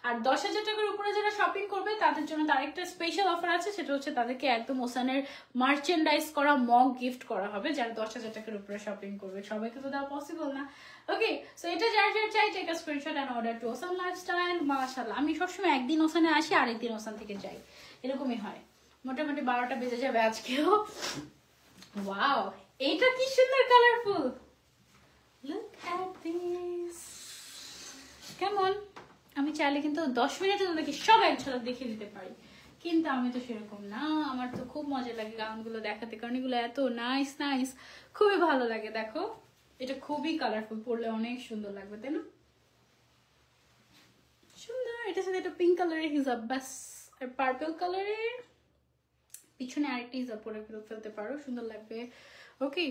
আর 10,000 টাকার উপরে যারা শপিং করবে তাদের জন্য তার একটা স্পেশাল অফার আছে, সেটা হচ্ছে তাদেরকে একদম ওসানের মার্চেন্ডাইজ করা মগ গিফট করা হবে যারা 10,000 টাকার উপরে শপিং করবে। সবাইকে তো দেওয়া পসিবল না। ওকে, সো এটা যার যার চাই take a screenshot and order to Ocean Lifestyle. মাশাআল্লাহ, আমি সবসময় একদিন ওসানে আসি আরেকদিন ওসান থেকে যাই, এরকমই হয়। মোটামুটি 12টা বেজে যাবে আজকেও। ওয়াও, এটা কি সুন্দর কালারফুল, লুক এট দিস। কেমন? আমি চাইলে কিন্তু 10 মিনিটে তোমাদেরকে সব এক ঝলক দেখিয়ে দিতে পারি, কিন্তু আমি তো সেরকম না। আমার তো খুব মজা লাগে গাউনগুলো দেখাতে, কারণ এগুলো এত নাইস নাইস, খুবই ভালো লাগে। দেখো এটা খুবই কালারফুল, পরলে অনেক সুন্দর লাগবে, তাই না? সুন্দর। এটার সাথে একটা পিঙ্ক কালারের হিজাব, ব্যাস। আর পার্পল কালারের পিছনে আরেকটা হিজাব পরে ফেলতে পারো, সুন্দর লাগবে। ওকে,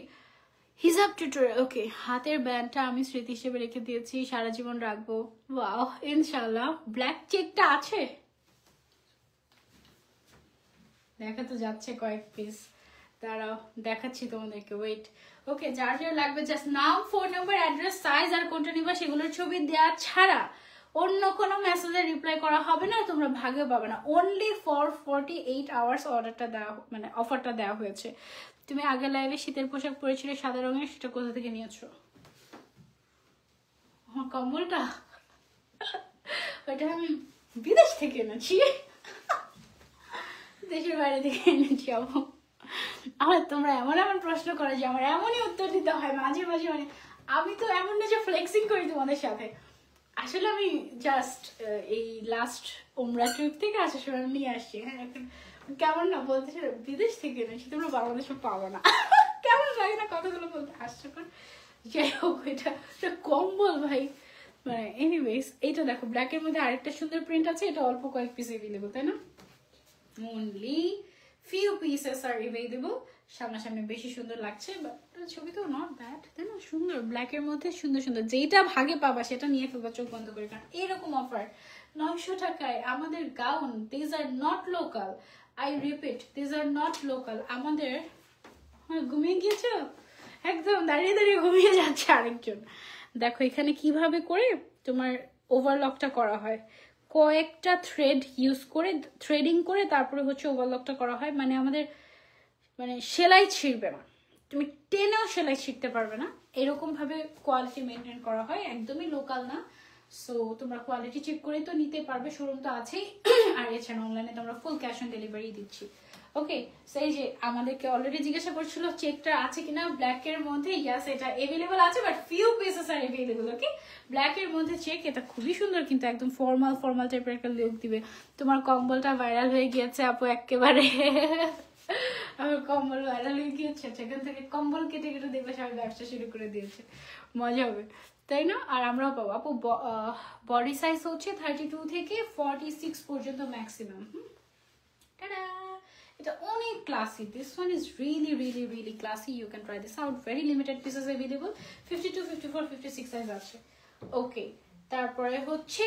হিজাব টিউটোরিয়াল। ওকে, হাতের ব্যান্ডটা আমি স্মৃতি হিসেবে রেখে দিয়েছি, সারা জীবন রাখবো। ওয়াও, ইনশাআল্লাহ। ব্ল্যাক চেকটা আছে, দেখা তো যাচ্ছে কয়েক পিস, দাঁড়াও দেখাচ্ছি তোমাদেরকে, ওয়েট। ওকে, যার যার লাগবে জাস্ট নাম, ফোন নাম্বার, অ্যাড্রেস, সাইজ আর কোনটা নিবা সেগুলোর ছবি দেওয়া ছাড়া অন্য কোনো মেসেজে রিপ্লাই করা হবে না, তোমরা ভাগে পাবে না। অনলি ফর 48 আওয়ার্স অর্ডারটা দেওয়া, মানে অফারটা দেওয়া হয়েছে। তুমি আগে লাইভে শীতের পোশাক পরেছিলে সাদা রঙের, সেটা কোথা থেকে নিয়েছো? আমার কম্বলটা ওইটা আমি বিদেশ থেকে এনেছি, দেশের বাইরে থেকে এনেছি আপু। আর তোমরা এমন এমন প্রশ্ন করো যে আমার এমনই উত্তর দিতে হয় মাঝে মাঝে, মানে আমি তো এমন না যে ফ্লেক্সিং করি তোমাদের সাথে। আসলে আমি জাস্ট এই লাস্ট উমরা ট্রিপ থেকে আসার সময় নিয়ে আসছি। হ্যাঁ, এখন কেমন না বলতে, বিদেশ থেকে এনেছি, তোমরা বাংলাদেশে পাবো না। কেমন লাগে না কথাগুলো বলতে, হাস্যকর। যাই হোক, এটা কম্বল ভাই, মানে এনিওয়েজ। এইটা দেখো, ব্ল্যাকের মধ্যে আরেকটা সুন্দর প্রিন্ট আছে, এটা অল্প কয়েক পিস এভেলেবল, তাই না? only few pieces are available। সামনাসামনি বেশি সুন্দর লাগছে, বাট ছবি তো নট ব্যাড, তাই না? সুন্দর ব্ল্যাকের মধ্যে সুন্দর সুন্দর, যেটা ভাগে পাবা সেটা নিয়ে ফেলবা চোখ বন্ধ করে। কারণ এরকম অফার 900 টাকায় আমাদের gown, this are not local, I repeat, this are not local. আমাদের ঘুমিয়ে গিয়েছো একদম, দাঁড়িয়ে দাঁড়িয়ে ঘুমিয়ে যাচ্ছে আরেকজন। দেখো এখানে কিভাবে করে তোমার ওভারলকটা করা হয়, কয়েকটা থ্রেড ইউজ করে, থ্রেডিং করে তারপরে হচ্ছে ওভারলকটা করা হয়। মানে আমাদের মানে সেলাই ছিঁড়বে না, তুমি টেনেও সেলাই শিখতে পারবে না, এরকম ভাবে কোয়ালিটি মেনটেন করা হয়, একদমই লোকাল না। সো তোমরা কোয়ালিটি চেক করে তো নিতে পারবে, শোরুম তো আছেই। আর এছাড়া অনলাইনে তোমরা ফুল ক্যাশ অন ডেলিভারি দিচ্ছি। ওকে, সেই যে আমাদেরকে অলরেডি জিজ্ঞাসা করছিল চেকটা আছে কিনা ব্ল্যাকের মধ্যে। ইয়াস, এটা এভেলেবল আছে, but few pieces are available. Okay, ব্ল্যাকের মধ্যে চেক, এটা খুবই সুন্দর, কিন্তু একদম ফর্মাল টাইপের একটা লুক দিবে। তোমার কম্বলটা ভাইরাল হয়ে গিয়েছে আপু একেবারে। আমার কম্বল ভাইরাল হয়ে গিয়েছে, সেখান থেকে কম্বল কেটে কেটে দেখবে সবাই ব্যবসা শুরু করে দিয়েছে, মজা হবে, তাই না? আর আমরাও পাবো আপু। বডি সাইজ হচ্ছে 32 থেকে 46 পর্যন্ত ম্যাক্সিমাম। টাটা, এটা অনেক classy, this one is really classy, you can try this out. Very limited pieces available, 52, 54, 56 size আছে। ওকে, তারপরে হচ্ছে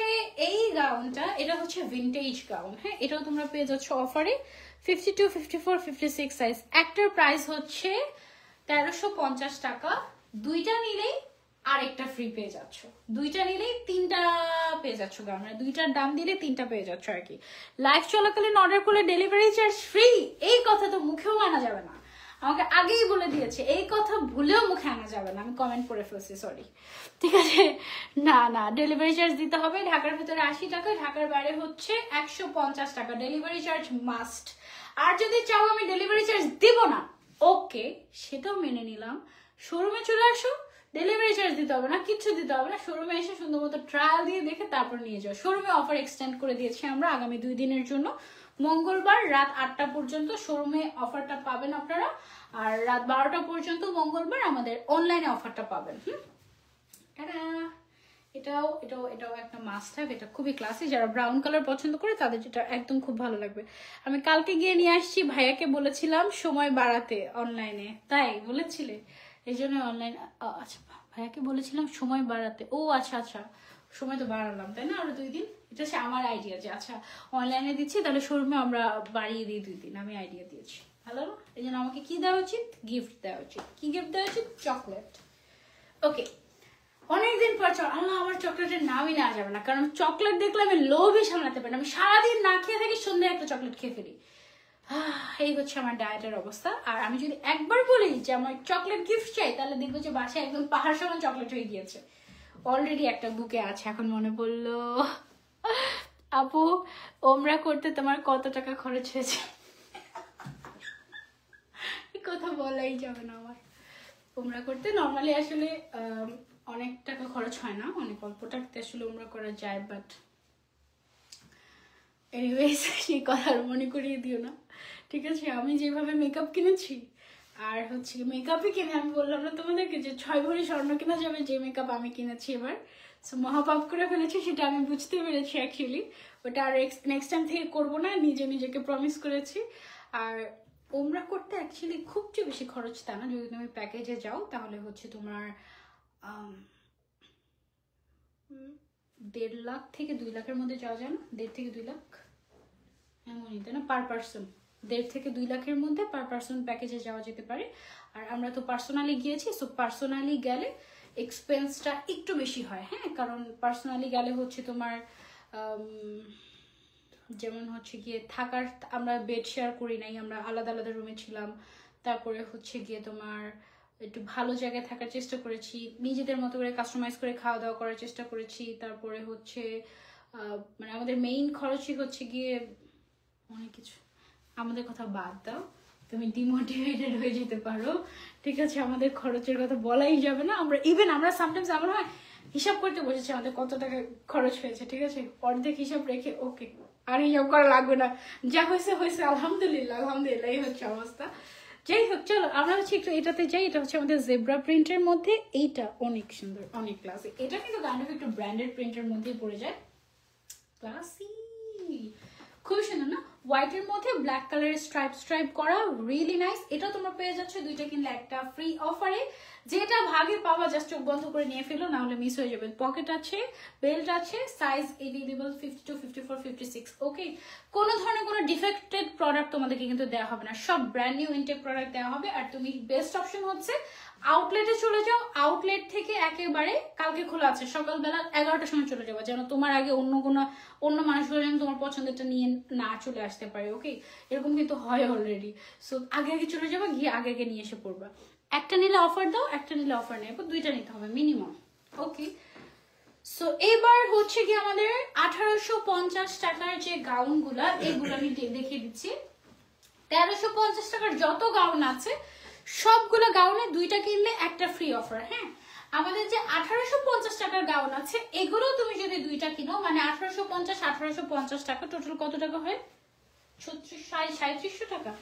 এই গাউনটা, এটা হচ্ছে ভিন্টেজ গাউন। হ্যাঁ, এটাও তোমরা পেয়ে যাচ্ছ অফারে, 52, 54, 56 সাইজ। একটার প্রাইস হচ্ছে 1350 টাকা, দুইটা নিলেই আরেকটা ফ্রি পেয়ে যাচ্ছ, দুইটা নিলেই তিনটা পেয়ে যাচ্ছ, মানে দুইটার দাম দিলে তিনটা পেয়ে যাচ্ছ আর কি। লাইভ চলাকালীন অর্ডার করলে ডেলিভারি চার্জ ফ্রি, এই কথা তো মুখেও আনা যাবে না, আমাকে আগেই বলে দিয়েছে, এই কথা ভুলেও মুখে আনা যাবে না, আমি কমেন্ট করে ফেলছি, সরি। ঠিক আছে, না ডেলিভারি চার্জ দিতে হবে। ঢাকার ভিতরে 80 টাকা, ঢাকার বাইরে হচ্ছে 150 টাকা, ডেলিভারি চার্জ মাস্ট। আর যদি চাও আমি ডেলিভারি চার্জ দিব না, ওকে, সেটাও মেনে নিলাম, শোরুমে চলে আসো, ডেলিভারি চার্জ দিতে হবে না, কিচ্ছু দিতে হবে না, শোরুমে এসে সুন্দর মতো ট্রায়াল দিয়ে দেখে তারপর নিয়ে যাও। শোরুমে অফার এক্সটেন্ড করে দিয়েছি আমরা আগামী 2 দিনের জন্য, মঙ্গলবার রাত 8টা পর্যন্ত শোরুমে অফারটা পাবেন আপনারা, আর রাত 12টা পর্যন্ত মঙ্গলবার আমাদের অনলাইনে অফারটা পাবেন। এটাও একটা মাস্ট হ্যাভ, এটা খুবই ক্লাসি, যারা ব্রাউন কালার পছন্দ করে তাদের যেটা একদম খুব ভালো লাগবে। আমি কালকে গিয়ে নিয়ে আসছি, ভাইয়াকে বলেছিলাম সময় বাড়াতে অনলাইনে, তাই বলেছিলে এই জন্য অনলাইন, আচ্ছা ভাইয়াকে বলেছিলাম সময় বাড়াতে, ও আচ্ছা সময় তো বাড়ালাম, তাই না, আরো 2 দিন। এটা হচ্ছে আমার আইডিয়া যে আচ্ছা অনলাইনে দিচ্ছি, তাহলে শোরুমে আমরা বাড়িয়ে দিই 2 দিন, আমি আইডিয়া দিয়েছি, ভালো না? এই জন্য আমাকে কি দেওয়া উচিত, গিফট দেওয়া উচিত। কি গিফট দেওয়া উচিত? চকলেট। ওকে, অনেকদিন পর আল্লাহ, আমার চকলেটের নামই নেওয়া যাবে না, কারণ চকলেট দেখলে আমি লোভই সামলাতে পারি না, আমি সারাদিন না খেয়ে থাকি, সন্ধ্যায় একটা চকলেট খেয়ে ফেলি। এই হচ্ছে আমার ডায়েটের অবস্থা। আর আমি যদি একবার বলি যে আমার চকলেট গিফট চাই, তাহলে দেখবো যে বাসায় একদম পাহাড় সমান চকলেট হয়ে গিয়েছে। অলরেডি একটা বুকে আছে, এখন মনে পড়লো, আপু ওমরা করতে তোমার কত টাকা খরচ হয়েছে? কথা বলাই যাবে না আমার। ওমরা করতে নর্মালি আসলে অনেক টাকা খরচ হয় না, অনেক অল্প টাকাতে আসলে ওমরা করা যায়, বাট এনিওয়েজ সেই কথা আর মনে করিয়ে দিও না, ঠিক আছে? আমি যেভাবে মেকআপ কিনেছি আর হচ্ছে মেকআপই কিনে, আমি বললাম না তোমাদেরকে যে 6 ভরি স্বর্ণ কেনা যাবে, যে মেকআপ আমি কিনেছি এবার। সো মহাপাপ করে ফেলেছি, সেটা আমি বুঝতে পেরেছি অ্যাকচুয়ালি। ওটা আর নেক্সট টাইম থেকে করবো না, নিজেকে প্রমিস করেছি। আর ওমরা করতে অ্যাকচুয়ালি খুব যে বেশি খরচ তা না, যদি তুমি প্যাকেজে যাও তাহলে হচ্ছে তোমার 1.5 লাখ থেকে 2 লাখের মধ্যে যাওয়া যায় না, 1.5 থেকে 2 লাখ এমনই তাই না, পার পার্সন। 1.5 থেকে 2 লাখের মধ্যে পার পার্সন প্যাকেজে যাওয়া যেতে পারে। আর আমরা তো পার্সোনালি গিয়েছি, সো পার্সোনালি গেলে এক্সপেন্সটা একটু বেশি হয়। হ্যাঁ, কারণ পার্সোনালি গেলে হচ্ছে তোমার যেমন হচ্ছে গিয়ে থাকার, আমরা বেড শেয়ার করি নাই, আমরা আলাদা আলাদা রুমে ছিলাম। তারপরে হচ্ছে গিয়ে তোমার একটু ভালো জায়গায় থাকার চেষ্টা করেছি, নিজেদের মতো করে কাস্টমাইজ করে খাওয়া দাওয়া করার চেষ্টা করেছি। তারপরে হচ্ছে মানে আমাদের মেইন খরচই হচ্ছে গিয়ে অনেক কিছু। আমাদের কথা বাদ দাও, তুমি ডিমোটিভেটেড হয়ে যেতে পারো, ঠিক আছে? আমাদের খরচের কথা বলাই যাবে না। আমরা সামটাইমস আমার হয় হিসাব করতে বসেছি আমাদের কত টাকা খরচ হয়েছে, ঠিক আছে? অর্ধেক হিসাব রেখে ওকে আর হিসাব করা লাগবে না, যা হয়েছে হয়েছে, আলহামদুলিল্লাহ এই হচ্ছে অবস্থা। যাই হোক, চলো আমরা হচ্ছে একটু এটাতে যাই। এটা হচ্ছে আমাদের জেব্রা প্রিন্টের মধ্যে, এইটা অনেক সুন্দর, অনেক ক্লাসি। এটা কিন্তু কাইন্ড অফ একটু ব্র্যান্ডেড প্রিন্টের মধ্যেই পড়ে যায়, ক্লাসি, খুবই সুন্দর না? হোয়াইটের মধ্যে ব্ল্যাক কালারের স্ট্রাইপ করা, রিয়েলি নাইস। এটা তোমরা পেয়ে যাচ্ছ 2টা কিনলে একটা ফ্রি অফারে। যেটা ভাগে পাওয়া, জাস্ট চোখ বন্ধ করে নিয়ে ফেলো, না হলে মিস হয়ে যাবে। পকেট আছে, বেল্ট আছে, সাইজ এভেলেবল 52, 54, 56। ওকে, কোনো ধরনের কোনো ডিফেক্টেড প্রোডাক্ট তোমাদেরকে কিন্তু দেওয়া হবে না, সব ব্র্যান্ড নিউ ইনটেক প্রোডাক্ট দেওয়া হবে। আর তুমি বেস্ট অপশন হচ্ছে আউটলেটে চলে যাও, আউটলেট থেকে একেবারে কালকে খোলা আছে সকালবেলা 11টার সময় চলে যাবো, যেন তোমার আগে অন্য মানুষগুলো যেন তোমার পছন্দেরটা নিয়ে না চলে আসতে পারে। ওকে, এরকম কিন্তু হয় অলরেডি। সো আগে চলে যাবো, গিয়ে আগে নিয়ে এসে পড়বা। একটা নিলে অফার দাও, একটা নিলে অফার নেই, 2টা নিতে হবে মিনিমাম। ওকে, সো এবার হচ্ছে কি আমাদের 1850 টাকার যে গাউনগুলা, এগুলো আমি দেখিয়ে দিচ্ছি। 1350 টাকার যত গাউন আছে সবগুলো গাউনে 2টা কিনলে একটা ফ্রি অফার। হ্যাঁ, আমাদের যে 1850 টাকার গাউন আছে, এগুলো তুমি যদি 2টা কিনো, মানে 1850 টাকা, টোটাল কত টাকা হয়? 3700 টাকা।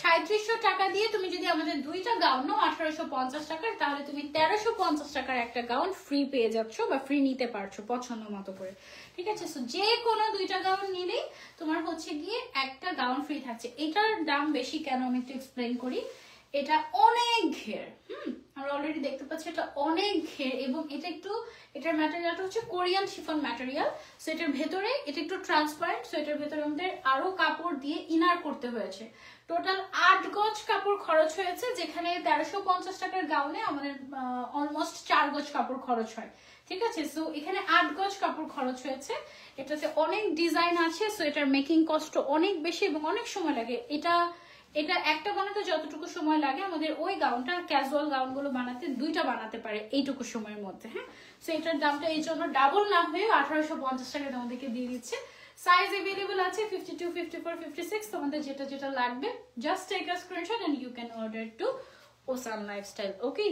3700 টাকা দিয়ে তুমি যদি আমাদের 2টা গাউন নাও 1850 টাকার, তাহলে তুমি 1350 টাকার একটা গাউন ফ্রি পেয়ে যাচ্ছ, বা ফ্রি নিতে পারছো পছন্দ মতো করে, ঠিক আছে? সো যে কোনো 2টা গাউন নিলেই তোমার হচ্ছে গিয়ে একটা গাউন ফ্রি থাকছে। এটার দাম বেশি কেন আমি একটু এক্সপ্লেন করি। এটা অনেক ঘের, আমরা অলরেডি দেখতে পাচ্ছি এটা অনেক ঘের, এবং এটার ম্যাটেরিয়ালটা হচ্ছে কোরিয়ান শিফন ম্যাটেরিয়াল। সো এটার ভেতরে এটা একটু ট্রান্সপারেন্ট, সো এটার ভেতরে আমাদের আরো কাপড় দিয়ে ইনার করতে হয়েছে। টোটাল 8 গজ কাপড় খরচ হয়েছে, যেখানে 1350 টাকার গাউনে আমাদের অলমোস্ট 4 গজ কাপড় খরচ হয়, ঠিক আছে? সো এখানে 8 গজ কাপড় খরচ হয়েছে। এটাতে অনেক ডিজাইন আছে, সো এটার মেকিং কস্ট অনেক বেশি এবং অনেক সময় লাগে। এটা একটা বানাতে যতটুকু সময় লাগে, আমাদের ওই গাউনটা, ক্যাজুয়াল গাউনগুলো বানাতে 2টা বানাতে পারে এইটুকু সময়ের মধ্যে। হ্যাঁ, সো এটার দামটা এই জন্য ডাবল না হয়ে 1850 টাকা তোমাদেরকে দিয়ে দিচ্ছে। সাইজ এভেলেবল আছে 52, 54, 56, তোমাদের যেটা লাগবে just take a screenshot and you can order to Ocean Lifestyle. Okay,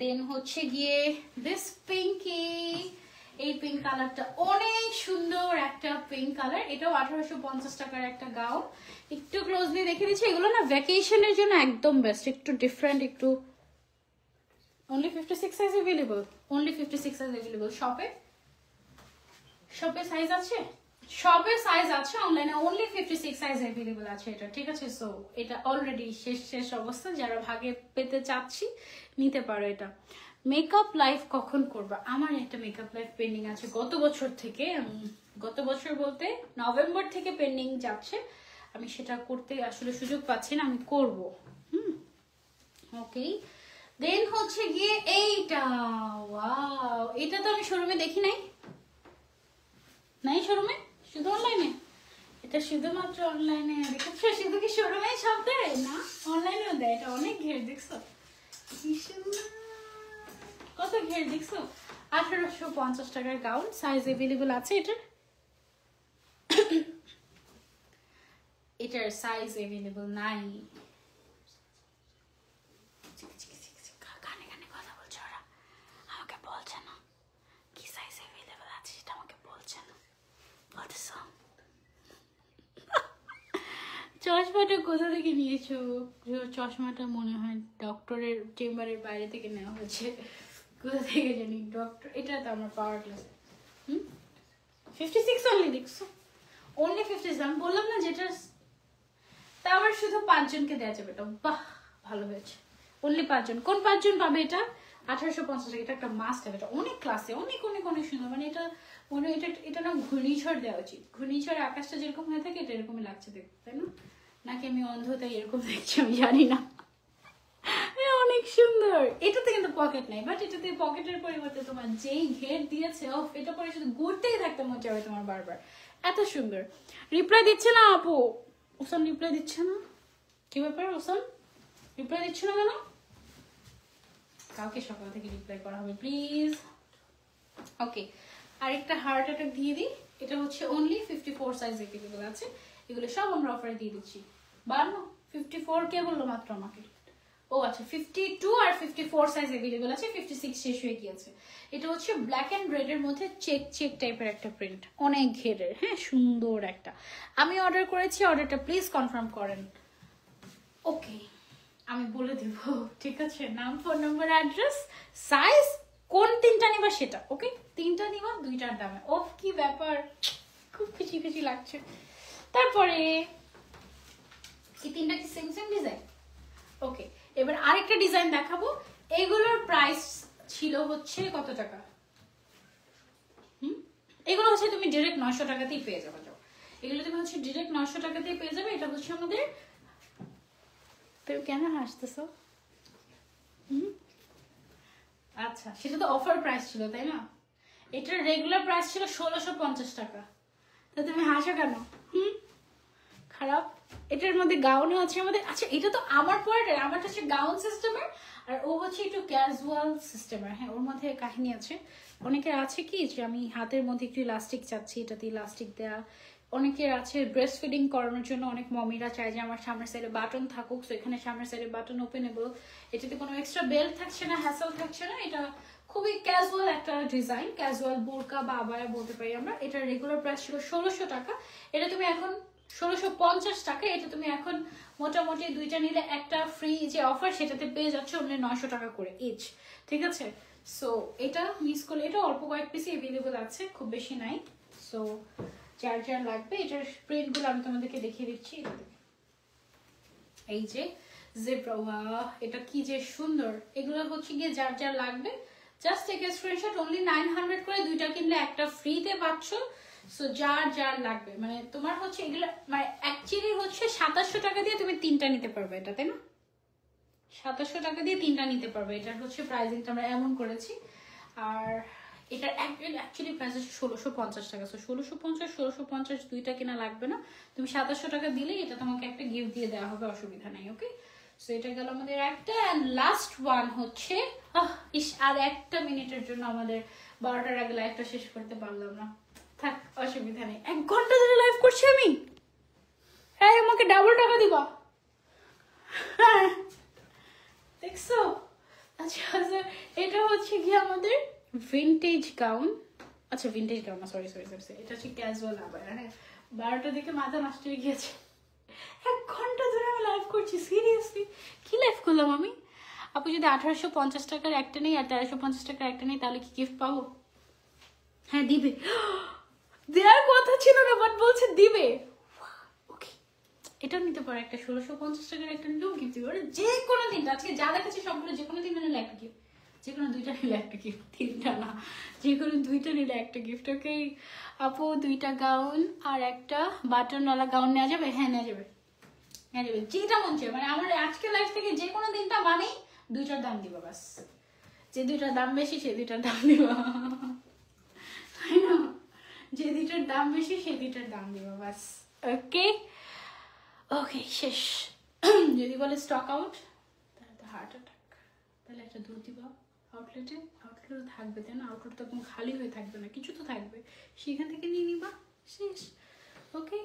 then হচ্ছে গিয়ে দিস পিঙ্কি, এই পিঙ্ক কালারটা অনেক সুন্দর একটা পিঙ্ক কালার, এটাও 1850 টাকার একটা গাউন। একটু ক্লোজলি দেখে দিচ্ছি, এগুলো না ভ্যাকেশনের জন্য একদম বেস্ট, একটু ডিফারেন্ট, একটু। Only 56 size available, only 56 size available. শপে সাইজ আছে, শপে সাইজ আছে, অনলাইনে অনলি 56 সাইজ अवेलेबल আছে এটা, ঠিক আছে? সো এটা অলরেডি শেষ অবস্থা, যারা ভাগে পেতে চাচ্ছি নিতে পারো এটা। মেকআপ লাইফ কখন করবা? আমার একটা মেকআপ লাইফ পেন্ডিং আছে গত বছর থেকে, গত বছর বলতে নভেম্বর থেকে পেন্ডিং যাচ্ছে, আমি সেটা করতে আসলে সুযোগ পাচ্ছি না, আমি করব। ওকে, দেন হচ্ছে গিয়ে এইটা, ওয়াও, এটা তো আমি শোরুমে দেখি নাই শোরুমে, শুধু অনলাইনে। এটা শুধুমাত্র অনলাইনে দেখেছো? শুধু কি শোরুমে সব দেয় না, অনলাইনেও দেয়। এটা অনেক ঘের, দেখছো কি সুন্দর, কত ঘের দেখছো? 1850 টাকার গাউন, সাইজ अवेलेबल আছে এটার সাইজ अवेलेबल নাই। কানে কথা বলছে ওরা, আমাকে বলছে না কি সাইজ अवेलेबल আছে, সেটা আমাকে বলছে না। চশমা চশমাটা কোথা থেকে নিয়েছো? চশমাটা মনে হয় ডক্টরের চেম্বারের বাইরে থেকে নেওয়া হয়েছে, কোথা থেকে জানি। ডক্টর, এটা তো আমার পাওয়ার গ্লাস। 56 অনলি, দেখছো? অনলি 56। আমি বললাম না যেটা, তা আবার শুধু 5 জনকে দেওয়া যাবে। এটা বাহ, ভালো হয়েছে। অনলি 5 জন। কোন 5 জন পাবে এটা? 1850 টাকা। এটা একটা মাস্ট হবে। এটা অনেক ক্লাসে, অনেক অনেক অনেক সুন্দর। মানে এটা মনে হয় এটা না ঘূর্ণিঝড় দেওয়া উচিত। ঘূর্ণিঝড়ে আকাশটা যেরকম হয়ে থাকে এটা এরকমই লাগছে দেখতে, তাই না? নাকি আমি অন্ধ তাই এরকম দেখছি, আমি জানি না। অনেক সুন্দর। এটাতে কিন্তু পকেট নাই, বাট এটাতে পকেটের পরিবর্তে তোমার যেই ঘের দিয়েছে, এটা পরে শুধু ঘুরতেই থাকতে মন চাবে তোমার বারবার। এত সুন্দর। রিপ্লাই দিচ্ছে না আপু, ওসান রিপ্লাই দিচ্ছে না। কি ব্যাপার ওসান, রিপ্লাই দিচ্ছে না কেন? কাউকে সকাল থেকে রিপ্লাই করা হবে প্লিজ। ওকে, আরেকটা হার্ট অ্যাটাক দিয়ে দিই। এটা হচ্ছে অনলি 54 সাইজ এগুলো আছে। এগুলো সব আমরা অফারে দিয়ে দিচ্ছি। 54 কে বললো মাত্র আমাকে? ও আচ্ছা, 52 আর 54 সাইজ अवेलेबल আছে। 56 শেষ হয়ে গিয়েছে। এটা হচ্ছে ব্ল্যাক এন্ড রেড এর মধ্যে চেক চেক টাইপের একটা প্রিন্ট, অনেক ঘেরের। হ্যাঁ, সুন্দর একটা। আমি অর্ডার করেছি, অর্ডারটা প্লিজ কনফার্ম করেন। ওকে, আমি বলে দেব, ঠিক আছে? নাম, ফোন নাম্বার, অ্যাড্রেস, সাইজ, কোন 3টা নিবা সেটা। ওকে, 3টা নিবা 2টার দামে। ওফ, কি ব্যাপার, খুব খুশি খুশি লাগছে। তারপরে এই 3টা কি সেম সেম ডিজাইন? ওকে, এবার আরেকটা ডিজাইন দেখাবো। এগুলোর প্রাইস ছিল হচ্ছে কত টাকা? এগুলো হচ্ছে তুমি ডাইরেক্ট 900 টাকাতেই পেয়ে যাবে। এগুলো তুমি হচ্ছে ডাইরেক্ট 900 টাকাতেই পেয়ে যাবে। এটা হচ্ছে আমাদের, তুমি কেন হাসতেছো? আচ্ছা, সেটা তো অফার প্রাইস ছিল, তাই না? এটার রেগুলার প্রাইস ছিল 1650 টাকা। তা তুমি হাসো কেন? খারাপ। এটার মধ্যে গাউনও আছে আমাদের। আচ্ছা, এটা তো আমার পরে, আমারটা হচ্ছে গাউন সিস্টেমের, আর ও হচ্ছে একটু ক্যাজুয়াল সিস্টেমের। হ্যাঁ, ওর মধ্যে কাহিনী আছে। অনেকের আছে কি যে আমি হাতের মধ্যে একটু ইলাস্টিক চাচ্ছি, এটাতে ইলাস্টিক দেয়া। অনেকের আছে ব্রেস্ট ফিডিং করানোর জন্য, অনেক মমিরা চায় যে আমার সামনের সাইডে বাটন থাকুক, তো এখানে সামনের সাইডে বাটন ওপেনেবল। এটাতে কোনো এক্সট্রা বেল্ট থাকছে না, হ্যাসেল থাকছে না। এটা খুবই ক্যাজুয়াল একটা ডিজাইন, ক্যাজুয়াল বোরকা বা আবায়া বলতে পারি আমরা। এটার রেগুলার প্রাইস ছিল 1600 টাকা। এটা তুমি এখন 1650 টাকা। এটা তুমি এখন মোটামুটি 2টা নিলে একটা ফ্রি যে অফার, সেটাতে পেয়ে যাচ্ছ অনলি 900 টাকা করে ইচ। ঠিক আছে? সো এটা মিস করলে, এটা অল্প কয়েক পিসই অ্যাভেলেবল আছে, খুব বেশি নাই। সো যার যার লাগবে, এটার প্রিন্টগুলো আমি তোমাদেরকে দেখিয়ে দিচ্ছি। এই যে জেব্রা, এটা কি যে সুন্দর। এগুলো হচ্ছে গিয়ে যার যার লাগবে just take a screenshot. Only 900 করে, 2টা কিনলে একটা ফ্রিতে পাচ্ছ। সো যার যার লাগবে, মানে তোমার হচ্ছে এগুলো মানে অ্যাকচুয়ালি হচ্ছে 2700 টাকা দিয়ে তুমি 3টা নিতে পারবে এটা, তাই না? 2700 টাকা দিয়ে 3টা নিতে পারবে। এটার হচ্ছে প্রাইসিংটা আমরা এমন করেছি। আর এটার অ্যাকচুয়ালি প্রাইস হচ্ছে 1650 টাকা। সো 1650 2টা কেনা লাগবে না। তুমি 2700 টাকা দিলেই এটা তোমাকে একটা গিফট দিয়ে দেওয়া হবে, অসুবিধা নেই। ওকে, সো এটা গেল আমাদের একটা। অ্যান্ড লাস্ট ওয়ান হচ্ছে, আর একটা মিনিটের জন্য আমাদের 12টার আগে লাইভটা শেষ করতে পারলাম না। থাক, অসুবিধা নেই। 1 ঘন্টা ধরে লাইভ করছি আমি। হ্যাঁ, আমাকে ডাবল টাকা দিবা। হ্যাঁ, দেখছো? আচ্ছা, এটা হচ্ছে কি আমাদের ভিন্টেজ গাউন। আচ্ছা, ভিন্টেজ গাউন না, সরি সরি সরি, এটা হচ্ছে ক্যাজুয়াল আবার। হ্যাঁ, 12টা দিকে মাথা নষ্ট হয়ে গিয়েছে। 1 ঘন্টা ধরে আমি লাইভ করছি, সিরিয়াসলি। কি লাইভ করলাম আমি? আপু যদি 1850 টাকার একটা নেই আর 1350 টাকার একটা নেই, তাহলে কি গিফট পাবো? হ্যাঁ, দিবে। দেওয়ার কথা ছিল না, বাট বলছে দিবে। ওকে, এটাও নিতে পারো। একটা 1650 টাকার একটা নিলেও গিফট দিবে। যে কোনো দিন, আজকে যা দেখাচ্ছি সবগুলো যে কোনো দিন নিলে একটা গিফট, যে কোনো 2টা নিলে একটা গিফট, 3টা না, যে কোনো 2টা নিলে একটা গিফট। ওকে আপু, 2টা গাউন আর একটা বাটনওয়ালা গাউন নেওয়া যাবে? হ্যাঁ, নেওয়া যাবে, নেওয়া যাবে, যেটা মন চায়। মানে আমার আজকের লাইফ থেকে যে কোনো দিনটা মানেই 2টার দাম দিবা, বাস। যে 2টার দাম বেশি সে 2টার দাম দিবা, তাই না? যে 2টার দাম বেশি সে 2টার দাম দিবা, বাস। ওকে ওকে, শেষ। যদি বলে স্টক আউট, তাহলে তো হার্ট অ্যাটাক। তাহলে একটা দুধ দিবা আউটলেটে। আউটলেট থাকবে, তাই না? আউটলেট তখন খালি হয়ে থাকবে না, কিছু তো থাকবে, সেখান থেকে নিয়ে নিবা, শেষ। ওকে,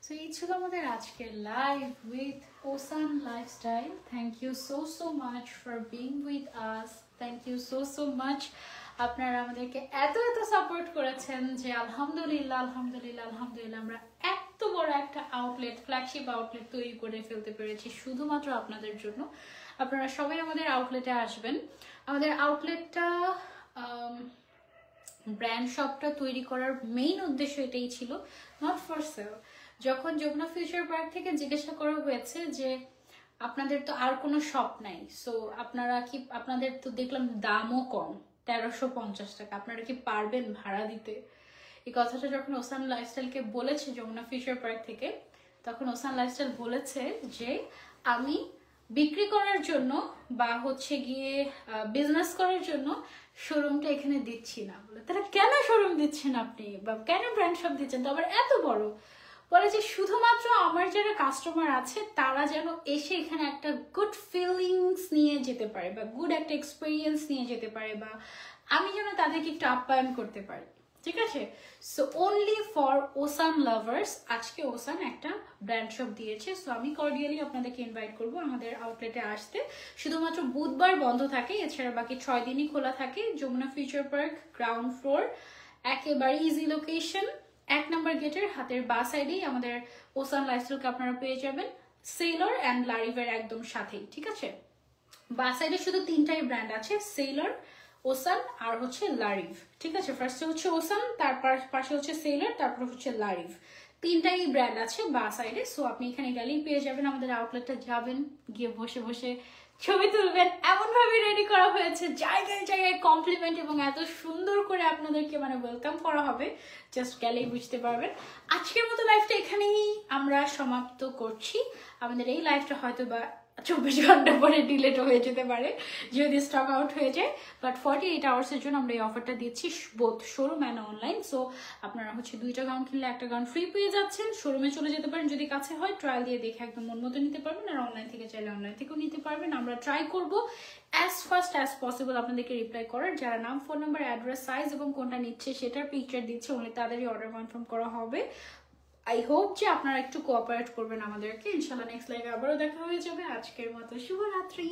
সো এই ছিল আমাদের আজকের live with Ocean Lifestyle. Thank you so much for being with us. Thank you so much. আপনারা আমাদেরকে এত এত সাপোর্ট করেছেন যে আলহামদুলিল্লাহ আলহামদুলিল্লাহ আলহামদুলিল্লাহ, আমরা এত বড় একটা আউটলেট, ফ্ল্যাগশিপ আউটলেট তৈরি করে ফেলতে পেরেছি শুধুমাত্র আপনাদের জন্য। আপনারা সবাই আমাদের আউটলেটে আসবেন। আমাদের আউটলেটটা ব্র্যান্ড শপটা তৈরি করার মেইন উদ্দেশ্য এটাই ছিল, নট ফর সেল। যখন যমুনা ফিউচার পার্ক থেকে জিজ্ঞাসা করা হয়েছে যে আপনাদের তো আর কোনো শপ নাই, সো আপনারা কি, আপনাদের তো দেখলাম দামও কম, 1350 টাকা, আপনারা কি পারবেন ভাড়া দিতে? এই কথাটা যখন ওসান লাইফস্টাইলকে বলেছে যমুনা ফিউচার পার্ক থেকে, তখন ওসান লাইফস্টাইল বলেছে যে আমি বিক্রি করার জন্য বা হচ্ছে গিয়ে বিজনেস করার জন্য শোরুমটা এখানে দিচ্ছি না। বলে তাহলে কেন শোরুম দিচ্ছেন আপনি, বা কেন ব্র্যান্ড শপ দিচ্ছেন, তো আবার এত বড়? বলে যে শুধুমাত্র আমার যারা কাস্টমার আছে তারা যেন এসে এখানে একটা গুড ফিলিংস নিয়ে যেতে পারে, বা গুড একটা এক্সপিরিয়েন্স নিয়ে যেতে পারে, বা আমি যেন তাদেরকে একটু আপ্যায়ন করতে পারি। ঠিক আছে, so only for ocean lovers আজকে ওসান একটা ব্র্যান্ড শপ দিয়েছে। সো আমি কর্ডিয়ালি আপনাদেরকে ইনভাইট করবো আমাদের আউটলেটে আসতে। শুধুমাত্র বুধবার বন্ধ থাকে, এছাড়া বাকি 6 দিনই খোলা থাকে। Jamuna future park ground floor, একেবারে ইজি লোকেশন, 1 নম্বর গেটের হাতের বা সাইডেই আমাদের ওসান লাইফস্টাইলকে আপনারা পেয়ে যাবেন, সেলর অ্যান্ড লারিভের একদম সাথেই। ঠিক আছে, বা সাইডে শুধু 3টাই ব্র্যান্ড আছে, সেলর, ওসান আর হচ্ছে লারিভ। ঠিক আছে, ফার্স্টে হচ্ছে ওসান, তারপর পাশে হচ্ছে সেলর, তারপর হচ্ছে লারিভ, 3টাই ব্র্যান্ড আছে বা সাইডে। সো আপনি এখানে গেলেই পেয়ে যাবেন। আমাদের আউটলেটটা যাবেন, গিয়ে বসে বসে ছবি তুলবেন। এমন ভাবে রেডি করা হয়েছে, জায়গায় জায়গায় কমপ্লিমেন্ট এবং এত সুন্দর করে আপনাদেরকে মানে ওয়েলকাম করা হবে, জাস্ট গেলেই বুঝতে পারবেন। আজকের মতো লাইফটা এখানেই আমরা সমাপ্ত করছি। আমাদের এই লাইফটা হয়তো বা 24 ঘন্টা পরে ডিলেট হয়ে যেতে পারে যদি স্টক আউট হয়ে যায়, বাট 48 আওয়ার্সের জন্য আমরা এই অফারটা দিচ্ছি both showroom and online. So আপনারা হচ্ছে 2টা গাউন কিনলে 1টা গাউন ফ্রি পেয়ে যাচ্ছেন। শোরুমে চলে যেতে পারেন যদি কাছে হয়, ট্রায়াল দিয়ে দেখে একদম মন মতো নিতে পারবেন, আর অনলাইন থেকে চাইলে অনলাইন থেকেও নিতে পারবেন। আমরা ট্রাই করবো অ্যাজ ফাস্ট অ্যাজ পসিবল আপনাদেরকে রিপ্লাই করার। যারা নাম, ফোন নাম্বার, অ্যাড্রেস, সাইজ এবং কোনটা নিচ্ছে সেটার পিকচার দিচ্ছে, অনলি তাদেরই অর্ডার কনফার্ম করা হবে। আই হোপ যে আপনারা একটু কোঅপারেট করবেন আমাদেরকে। ইনশাল্লাহ নেক্সট লাইভে আবারও দেখা হয়ে যাবে। আজকের মতো শুভরাত্রি।